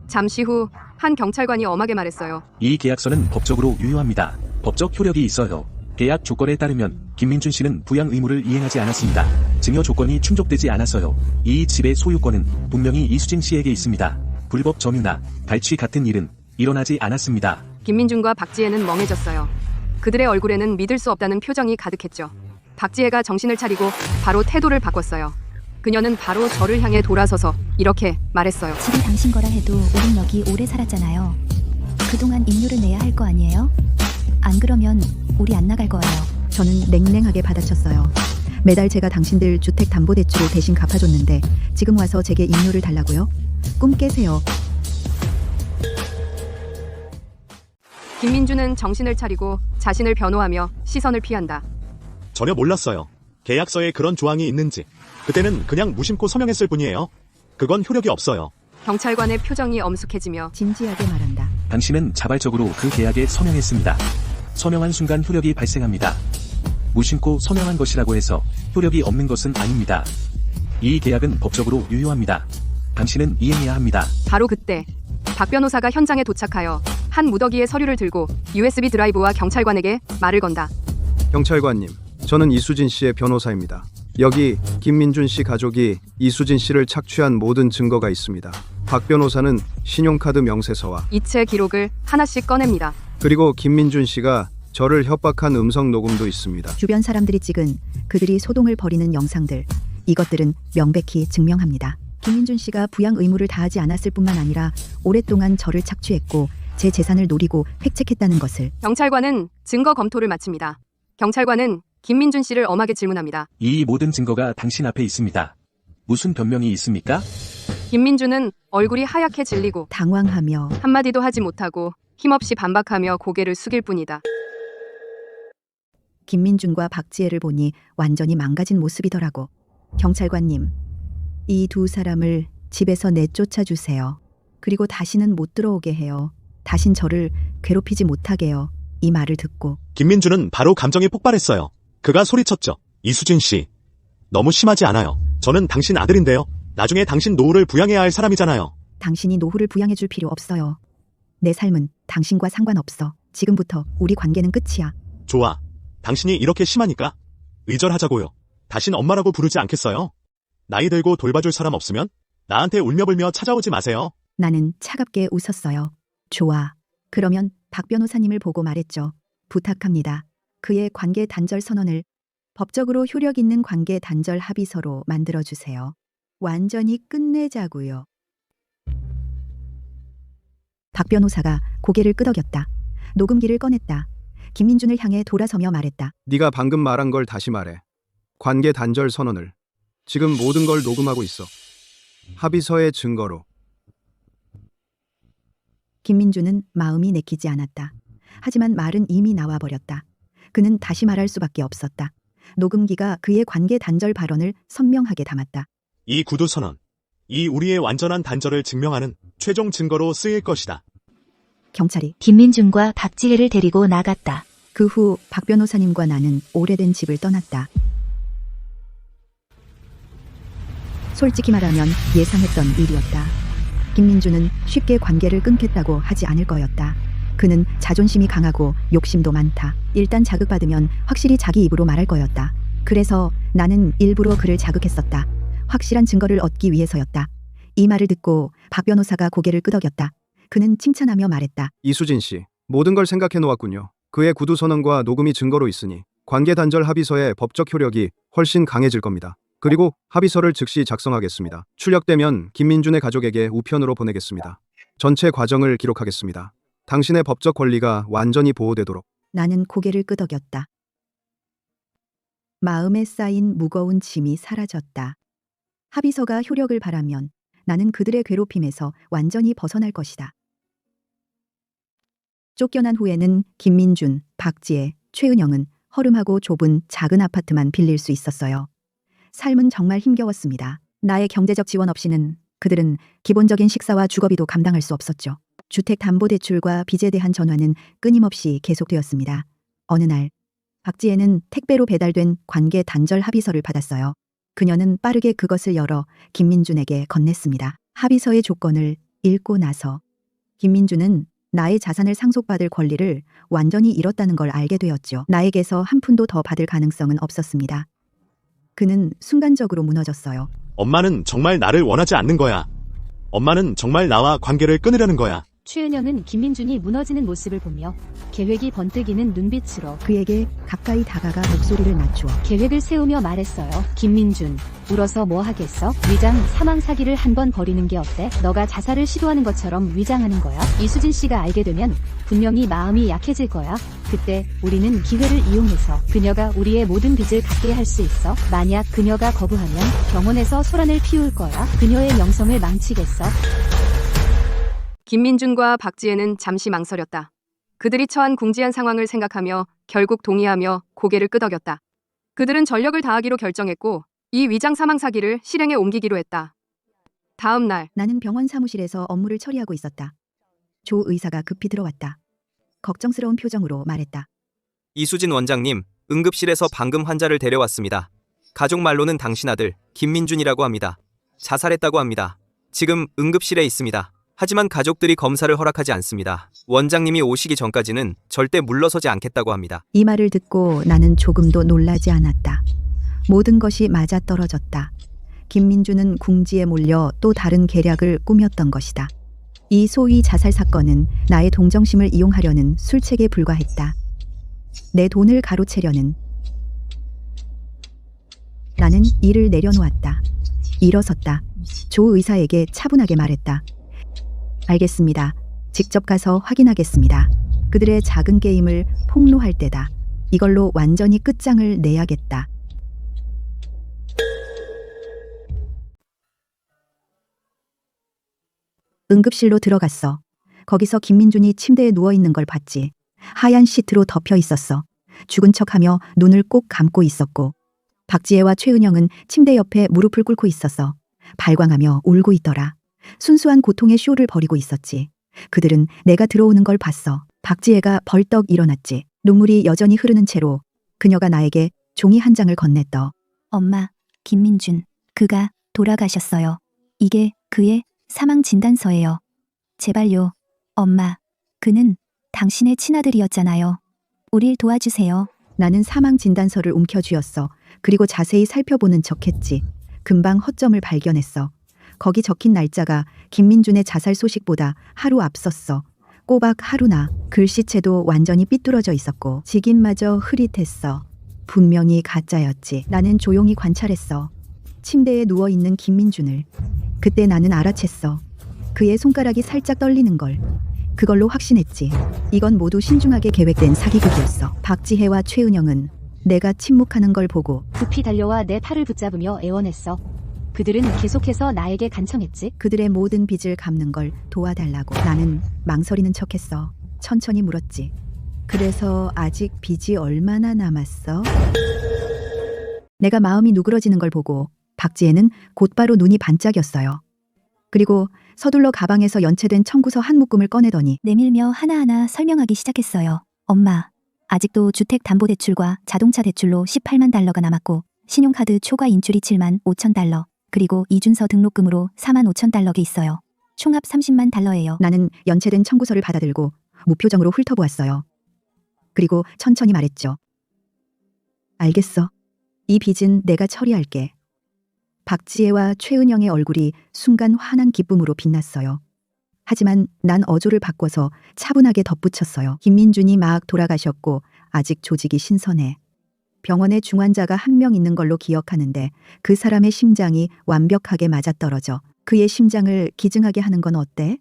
잠시 후 한 경찰관이 엄하게 말했어요. 이 계약서는 법적으로 유효합니다. 법적 효력이 있어요. 계약 조건에 따르면 김민준 씨는 부양 의무를 이행하지 않았습니다. 증여 조건이 충족되지 않아서요. 이 집의 소유권은 분명히 이수진 씨에게 있습니다. 불법 점유나 발취 같은 일은 일어나지 않았습니다. 김민준과 박지혜는 멍해졌어요. 그들의 얼굴에는 믿을 수 없다는 표정이 가득했죠. 박지혜가 정신을 차리고 바로 태도를 바꿨어요. 그녀는 바로 저를 향해 돌아서서 이렇게 말했어요. 집이 당신 거라 해도 우린 여기 오래 살았잖아요. 그동안 임료를 내야 할 거 아니에요? 안 그러면 우리 안 나갈 거예요. 저는 냉랭하게 받아쳤어요. 매달 제가 당신들 주택담보대출을 대신 갚아줬는데 지금 와서 제게 임료를 달라고요? 꿈 깨세요. 김민준은 정신을 차리고 자신을 변호하며 시선을 피한다. 전혀 몰랐어요. 계약서에 그런 조항이 있는지. 그때는 그냥 무심코 서명했을 뿐이에요. 그건 효력이 없어요. 경찰관의 표정이 엄숙해지며 진지하게 말한다. 당신은 자발적으로 그 계약에 서명했습니다. 서명한 순간 효력이 발생합니다. 무심코 서명한 것이라고 해서 효력이 없는 것은 아닙니다. 이 계약은 법적으로 유효합니다. 당신은 이행해야 합니다. 바로 그때 박 변호사가 현장에 도착하여 한 무더기의 서류를 들고 USB 드라이브와 경찰관에게 말을 건다. 경찰관님, 저는 이수진 씨의 변호사입니다. 여기 김민준 씨 가족이 이수진 씨를 착취한 모든 증거가 있습니다. 박 변호사는 신용카드 명세서와 이체 기록을 하나씩 꺼냅니다. 그리고 김민준 씨가 저를 협박한 음성 녹음도 있습니다. 주변 사람들이 찍은 그들이 소동을 벌이는 영상들, 이것들은 명백히 증명합니다. 김민준 씨가 부양 의무를 다하지 않았을 뿐만 아니라 오랫동안 저를 착취했고 제 재산을 노리고 획책했다는 것을. 경찰관은 증거 검토를 마칩니다. 경찰관은 김민준 씨를 엄하게 질문합니다. 이 모든 증거가 당신 앞에 있습니다. 무슨 변명이 있습니까? 김민준은 얼굴이 하얗게 질리고 당황하며 한마디도 하지 못하고 힘없이 반박하며 고개를 숙일 뿐이다. 김민준과 박지혜를 보니 완전히 망가진 모습이더라고. 경찰관님, 이 두 사람을 집에서 내쫓아 주세요. 그리고 다시는 못 들어오게 해요. 다신 저를 괴롭히지 못하게요. 이 말을 듣고 김민준은 바로 감정이 폭발했어요. 그가 소리쳤죠. 이수진 씨, 너무 심하지 않아요. 저는 당신 아들인데요. 나중에 당신 노후를 부양해야 할 사람이잖아요. 당신이 노후를 부양해 줄 필요 없어요. 내 삶은 당신과 상관없어. 지금부터 우리 관계는 끝이야. 좋아. 당신이 이렇게 심하니까 의절하자고요. 다신 엄마라고 부르지 않겠어요? 나이 들고 돌봐줄 사람 없으면 나한테 울며불며 찾아오지 마세요. 나는 차갑게 웃었어요. 좋아. 그러면 박 변호사님을 보고 말했죠. 부탁합니다. 그의 관계 단절 선언을 법적으로 효력 있는 관계 단절 합의서로 만들어주세요. 완전히 끝내자고요. 박 변호사가 고개를 끄덕였다. 녹음기를 꺼냈다. 김민준을 향해 돌아서며 말했다. 네가 방금 말한 걸 다시 말해. 관계 단절 선언을. 지금 모든 걸 녹음하고 있어. 합의서의 증거로. 김민준은 마음이 내키지 않았다. 하지만 말은 이미 나와버렸다. 그는 다시 말할 수밖에 없었다. 녹음기가 그의 관계 단절 발언을 선명하게 담았다. 이 구두 선언, 이 우리의 완전한 단절을 증명하는 최종 증거로 쓰일 것이다. 경찰이 김민준과 박지혜를 데리고 나갔다. 그 후 박 변호사님과 나는 오래된 집을 떠났다. 솔직히 말하면 예상했던 일이었다. 김민준은 쉽게 관계를 끊겠다고 하지 않을 거였다. 그는 자존심이 강하고 욕심도 많다. 일단 자극받으면 확실히 자기 입으로 말할 거였다. 그래서 나는 일부러 그를 자극했었다. 확실한 증거를 얻기 위해서였다. 이 말을 듣고 박 변호사가 고개를 끄덕였다. 그는 칭찬하며 말했다. 이수진 씨, 모든 걸 생각해 놓았군요. 그의 구두 선언과 녹음이 증거로 있으니 관계 단절 합의서의 법적 효력이 훨씬 강해질 겁니다. 그리고 합의서를 즉시 작성하겠습니다. 출력되면 김민준의 가족에게 우편으로 보내겠습니다. 전체 과정을 기록하겠습니다. 당신의 법적 권리가 완전히 보호되도록. 나는 고개를 끄덕였다. 마음에 쌓인 무거운 짐이 사라졌다. 합의서가 효력을 발하면 나는 그들의 괴롭힘에서 완전히 벗어날 것이다. 쫓겨난 후에는 김민준, 박지혜, 최은영은 허름하고 좁은 작은 아파트만 빌릴 수 있었어요. 삶은 정말 힘겨웠습니다. 나의 경제적 지원 없이는 그들은 기본적인 식사와 주거비도 감당할 수 없었죠. 주택담보대출과 빚에 대한 전화는 끊임없이 계속되었습니다. 어느 날 박지혜는 택배로 배달된 관계 단절 합의서를 받았어요. 그녀는 빠르게 그것을 열어 김민준에게 건넸습니다. 합의서의 조건을 읽고 나서 김민준은 나의 자산을 상속받을 권리를 완전히 잃었다는 걸 알게 되었죠. 나에게서 한 푼도 더 받을 가능성은 없었습니다. 그는 순간적으로 무너졌어요. 엄마는 정말 나를 원하지 않는 거야. 엄마는 정말 나와 관계를 끊으려는 거야. 최은영은 김민준이 무너지는 모습을 보며 계획이 번뜩이는 눈빛으로 그에게 가까이 다가가 목소리를 낮추어 계획을 세우며 말했어요. 김민준, 울어서 뭐 하겠어? 위장 사망 사기를 한번 버리는 게 어때? 너가 자살을 시도하는 것처럼 위장하는 거야. 이수진 씨가 알게 되면 분명히 마음이 약해질 거야. 그때 우리는 기회를 이용해서 그녀가 우리의 모든 빚을 갚게 할 수 있어. 만약 그녀가 거부하면 병원에서 소란을 피울 거야. 그녀의 명성을 망치겠어. 김민준과 박지혜는 잠시 망설였다. 그들이 처한 궁지한 상황을 생각하며 결국 동의하며 고개를 끄덕였다. 그들은 전력을 다하기로 결정했고 이 위장 사망 사기를 실행에 옮기기로 했다. 다음 날 나는 병원 사무실에서 업무를 처리하고 있었다. 조 의사가 급히 들어왔다. 걱정스러운 표정으로 말했다. 이수진 원장님, 응급실에서 방금 환자를 데려왔습니다. 가족 말로는 당신 아들 김민준이라고 합니다. 자살했다고 합니다. 지금 응급실에 있습니다. 하지만 가족들이 검사를 허락하지 않습니다. 원장님이 오시기 전까지는 절대 물러서지 않겠다고 합니다. 이 말을 듣고 나는 조금도 놀라지 않았다. 모든 것이 맞아떨어졌다. 김민준은 궁지에 몰려 또 다른 계략을 꾸몄던 것이다. 이 소위 자살 사건은 나의 동정심을 이용하려는 술책에 불과했다. 내 돈을 가로채려는. 나는 일을 내려놓았다. 일어섰다. 조 의사에게 차분하게 말했다. 알겠습니다. 직접 가서 확인하겠습니다. 그들의 작은 게임을 폭로할 때다. 이걸로 완전히 끝장을 내야겠다. 응급실로 들어갔어. 거기서 김민준이 침대에 누워있는 걸 봤지. 하얀 시트로 덮여 있었어. 죽은 척하며 눈을 꼭 감고 있었고 박지혜와 최은영은 침대 옆에 무릎을 꿇고 있었어. 발광하며 울고 있더라. 순수한 고통의 쇼를 벌이고 있었지. 그들은 내가 들어오는 걸 봤어. 박지혜가 벌떡 일어났지. 눈물이 여전히 흐르는 채로 그녀가 나에게 종이 한 장을 건넸더. 엄마, 김민준, 그가 돌아가셨어요. 이게 그의 사망 진단서예요. 제발요. 엄마, 그는 당신의 친아들이었잖아요. 우릴 도와주세요. 나는 사망 진단서를 움켜쥐었어. 그리고 자세히 살펴보는 척했지. 금방 허점을 발견했어. 거기 적힌 날짜가 김민준의 자살 소식보다 하루 앞섰어. 꼬박 하루나. 글씨체도 완전히 삐뚤어져 있었고 직인마저 흐릿했어. 분명히 가짜였지. 나는 조용히 관찰했어. 침대에 누워있는 김민준을. 그때 나는 알아챘어. 그의 손가락이 살짝 떨리는 걸. 그걸로 확신했지. 이건 모두 신중하게 계획된 사기극이었어. 박지혜와 최은영은 내가 침묵하는 걸 보고 급히 달려와 내 팔을 붙잡으며 애원했어. 그들은 계속해서 나에게 간청했지. 그들의 모든 빚을 갚는 걸 도와달라고. 나는 망설이는 척했어. 천천히 물었지. 그래서 아직 빚이 얼마나 남았어? 내가 마음이 누그러지는 걸 보고 박지혜는 곧바로 눈이 반짝였어요. 그리고 서둘러 가방에서 연체된 청구서 한 묶음을 꺼내더니 내밀며 하나하나 설명하기 시작했어요. 엄마, 아직도 주택담보대출과 자동차 대출로 18만 달러가 남았고 신용카드 초과 인출이 7만 5천 달러, 그리고 이준서 등록금으로 4만 5천 달러가 있어요. 총합 30만 달러예요. 나는 연체된 청구서를 받아들고 무표정으로 훑어보았어요. 그리고 천천히 말했죠. 알겠어. 이 빚은 내가 처리할게. 박지혜와 최은영의 얼굴이 순간 환한 기쁨으로 빛났어요. 하지만 난 어조를 바꿔서 차분하게 덧붙였어요. 김민준이 막 돌아가셨고 아직 조직이 신선해. 병원에 중환자가 한 명 있는 걸로 기억하는데 그 사람의 심장이 완벽하게 맞아떨어져. 그의 심장을 기증하게 하는 건 어때?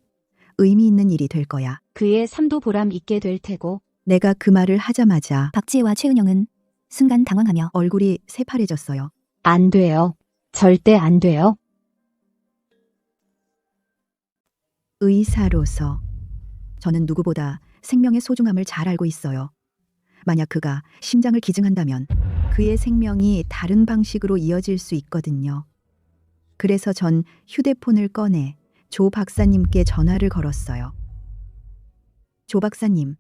의미 있는 일이 될 거야. 그의 삶도 보람 있게 될 테고. 내가 그 말을 하자마자 박지혜와 최은영은 순간 당황하며 얼굴이 새파래졌어요. 안 돼요. 절대 안 돼요. 의사로서 저는 누구보다 생명의 소중함을 잘 알고 있어요. 만약 그가 심장을 기증한다면 그의 생명이 다른 방식으로 이어질 수 있거든요. 그래서 전 휴대폰을 꺼내 조 박사님께 전화를 걸었어요. 조 박사님,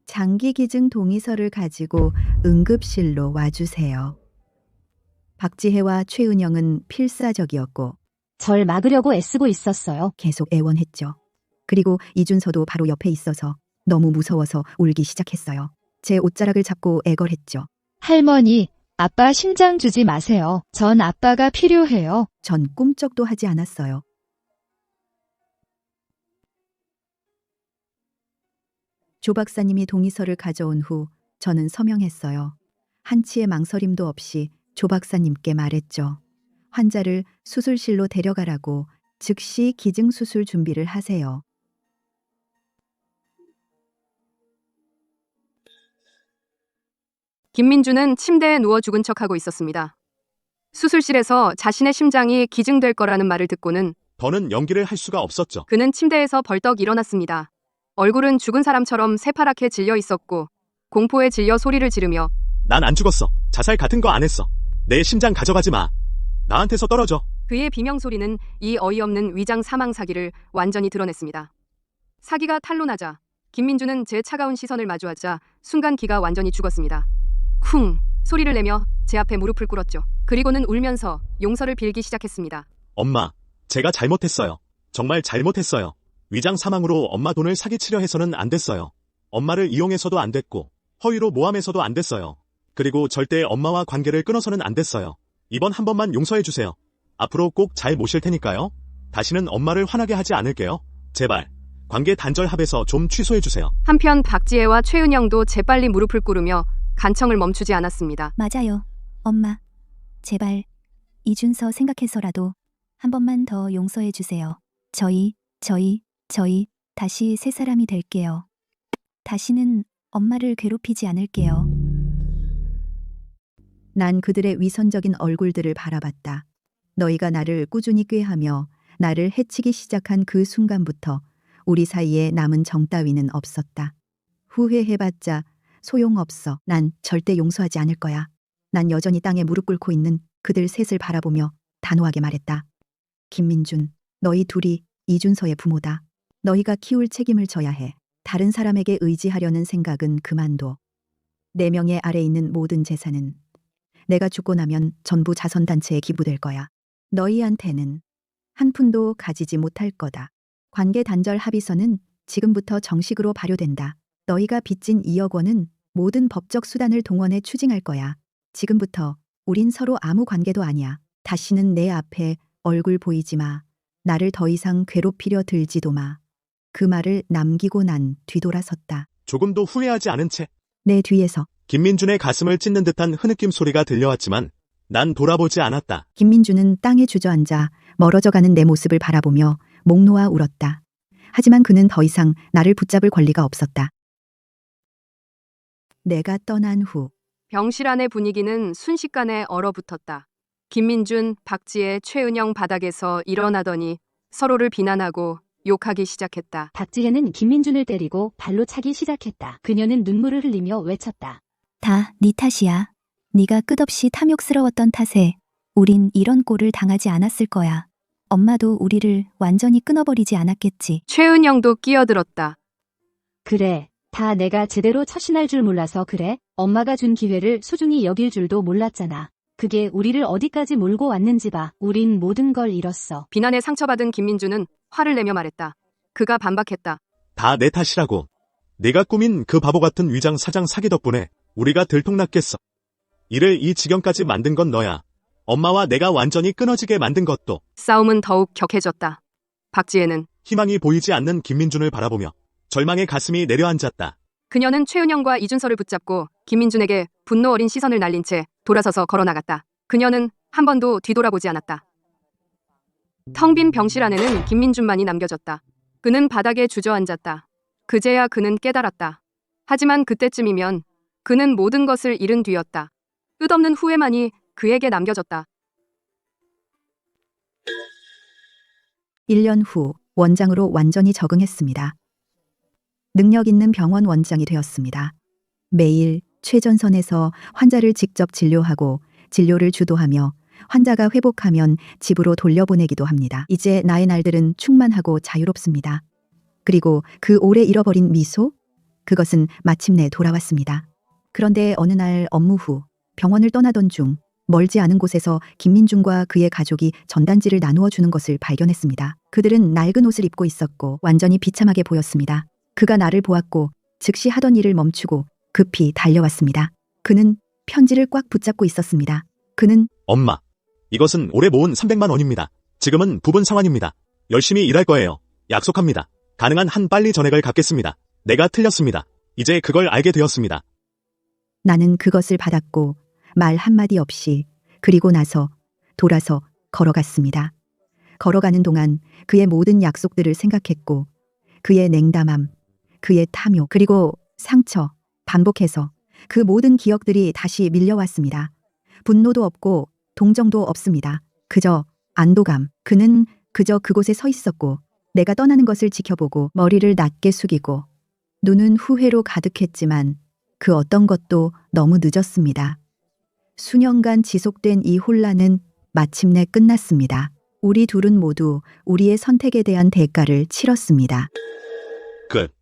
장기 기증 동의서를 가지고 응급실로 와주세요. 박지혜와 최은영은 필사적이었고 절 막으려고 애쓰고 있었어요. 계속 애원했죠. 그리고 이준서도 바로 옆에 있어서 너무 무서워서 울기 시작했어요. 제 옷자락을 잡고 애걸했죠. 할머니, 아빠 심장 주지 마세요. 전 아빠가 필요해요. 전 꿈쩍도 하지 않았어요. 조 박사님이 동의서를 가져온 후 저는 서명했어요. 한치의 망설임도 없이 조 박사님께 말했죠. 환자를 수술실로 데려가라고 즉시 기증수술 준비를 하세요. 김민주는 침대에 누워 죽은 척하고 있었습니다. 수술실에서 자신의 심장이 기증될 거라는 말을 듣고는 더는 연기를 할 수가 없었죠. 그는 침대에서 벌떡 일어났습니다. 얼굴은 죽은 사람처럼 새파랗게 질려 있었고 공포에 질려 소리를 지르며 난 안 죽었어. 자살 같은 거 안 했어. 내 심장 가져가지 마. 나한테서 떨어져. 그의 비명소리는 이 어이없는 위장 사망 사기를 완전히 드러냈습니다. 사기가 탄로나자 김민주는 제 차가운 시선을 마주하자 순간 기가 완전히 죽었습니다. 쿵 소리를 내며 제 앞에 무릎을 꿇었죠. 그리고는 울면서 용서를 빌기 시작했습니다. 엄마, 제가 잘못했어요. 정말 잘못했어요. 위장 사망으로 엄마 돈을 사기치려 해서는 안 됐어요. 엄마를 이용해서도 안 됐고 허위로 모함해서도 안 됐어요. 그리고 절대 엄마와 관계를 끊어서는 안 됐어요. 이번 한 번만 용서해 주세요. 앞으로 꼭 잘 모실 테니까요. 다시는 엄마를 화나게 하지 않을게요. 제발 관계 단절합에서 좀 취소해 주세요. 한편 박지혜와 최은영도 재빨리 무릎을 꿇으며 간청을 멈추지 않았습니다. 맞아요. 엄마, 제발 이준서 생각해서라도 한 번만 더 용서해 주세요. 저희 다시 새 사람이 될게요. 다시는 엄마를 괴롭히지 않을게요. 난 그들의 위선적인 얼굴들을 바라봤다. 너희가 나를 꾸준히 꾀하며 나를 해치기 시작한 그 순간부터 우리 사이에 남은 정 따위는 없었다. 후회해봤자 소용없어. 난 절대 용서하지 않을 거야. 난 여전히 땅에 무릎 꿇고 있는 그들 셋을 바라보며 단호하게 말했다. 김민준, 너희 둘이 이준서의 부모다. 너희가 키울 책임을 져야 해. 다른 사람에게 의지하려는 생각은 그만둬. 내 명예 아래 있는 모든 재산은 내가 죽고 나면 전부 자선단체에 기부될 거야. 너희한테는 한 푼도 가지지 못할 거다. 관계 단절 합의서는 지금부터 정식으로 발효된다. 너희가 빚진 2억 원은 모든 법적 수단을 동원해 추징할 거야. 지금부터 우린 서로 아무 관계도 아니야. 다시는 내 앞에 얼굴 보이지 마. 나를 더 이상 괴롭히려 들지도 마. 그 말을 남기고 난 뒤돌아섰다. 조금도 후회하지 않은 채 내 뒤에서 김민준의 가슴을 찢는 듯한 흐느낌 소리가 들려왔지만 난 돌아보지 않았다. 김민주는 땅에 주저앉아 멀어져가는 내 모습을 바라보며 목 놓아 울었다. 하지만 그는 더 이상 나를 붙잡을 권리가 없었다. 내가 떠난 후 병실 안의 분위기는 순식간에 얼어붙었다. 김민준, 박지혜, 최은영 바닥에서 일어나더니 서로를 비난하고 욕하기 시작했다. 박지혜는 김민준을 때리고 발로 차기 시작했다. 그녀는 눈물을 흘리며 외쳤다. 다 네 탓이야. 네가 끝없이 탐욕스러웠던 탓에 우린 이런 꼴을 당하지 않았을 거야. 엄마도 우리를 완전히 끊어버리지 않았겠지. 최은영도 끼어들었다. 그래, 다 내가 제대로 처신할 줄 몰라서 그래. 엄마가 준 기회를 소중히 여길 줄도 몰랐잖아. 그게 우리를 어디까지 몰고 왔는지 봐. 우린 모든 걸 잃었어. 비난에 상처받은 김민주는 화를 내며 말했다. 그가 반박했다. 다 내 탓이라고. 내가 꾸민 그 바보 같은 위장 사장 사기 덕분에 우리가 들통났겠어. 이를 이 지경까지 만든 건 너야. 엄마와 내가 완전히 끊어지게 만든 것도. 싸움은 더욱 격해졌다. 박지혜는 희망이 보이지 않는 김민준을 바라보며 절망의 가슴이 내려앉았다. 그녀는 최은영과 이준서를 붙잡고 김민준에게 분노 어린 시선을 날린 채 돌아서서 걸어나갔다. 그녀는 한 번도 뒤돌아보지 않았다. 텅 빈 병실 안에는 김민준만이 남겨졌다. 그는 바닥에 주저앉았다. 그제야 그는 깨달았다. 하지만 그때쯤이면 그는 모든 것을 잃은 뒤였다. 끝없는 후회만이 그에게 남겨졌다. 1년 후 원장으로 완전히 적응했습니다. 능력 있는 병원 원장이 되었습니다. 매일 최전선에서 환자를 직접 진료하고 진료를 주도하며 환자가 회복하면 집으로 돌려보내기도 합니다. 이제 나의 날들은 충만하고 자유롭습니다. 그리고 그 오래 잃어버린 미소? 그것은 마침내 돌아왔습니다. 그런데 어느 날 업무 후 병원을 떠나던 중 멀지 않은 곳에서 김민준과 그의 가족이 전단지를 나누어 주는 것을 발견했습니다. 그들은 낡은 옷을 입고 있었고 완전히 비참하게 보였습니다. 그가 나를 보았고 즉시 하던 일을 멈추고 급히 달려왔습니다. 그는 편지를 꽉 붙잡고 있었습니다. 그는 엄마, 이것은 올해 모은 300만 원입니다. 지금은 부분 상환입니다. 열심히 일할 거예요. 약속합니다. 가능한 한 빨리 전액을 갚겠습니다. 내가 틀렸습니다. 이제 그걸 알게 되었습니다. 나는 그것을 받았고 말 한마디 없이 그리고 나서 돌아서 걸어갔습니다. 걸어가는 동안 그의 모든 약속들을 생각했고 그의 냉담함, 그의 탐욕, 그리고 상처, 반복해서 그 모든 기억들이 다시 밀려왔습니다. 분노도 없고 동정도 없습니다. 그저 안도감. 그는 그저 그곳에 서 있었고 내가 떠나는 것을 지켜보고 머리를 낮게 숙이고 눈은 후회로 가득했지만 그 어떤 것도 너무 늦었습니다. 수년간 지속된 이 혼란은 마침내 끝났습니다. 우리 둘은 모두 우리의 선택에 대한 대가를 치렀습니다. 끝.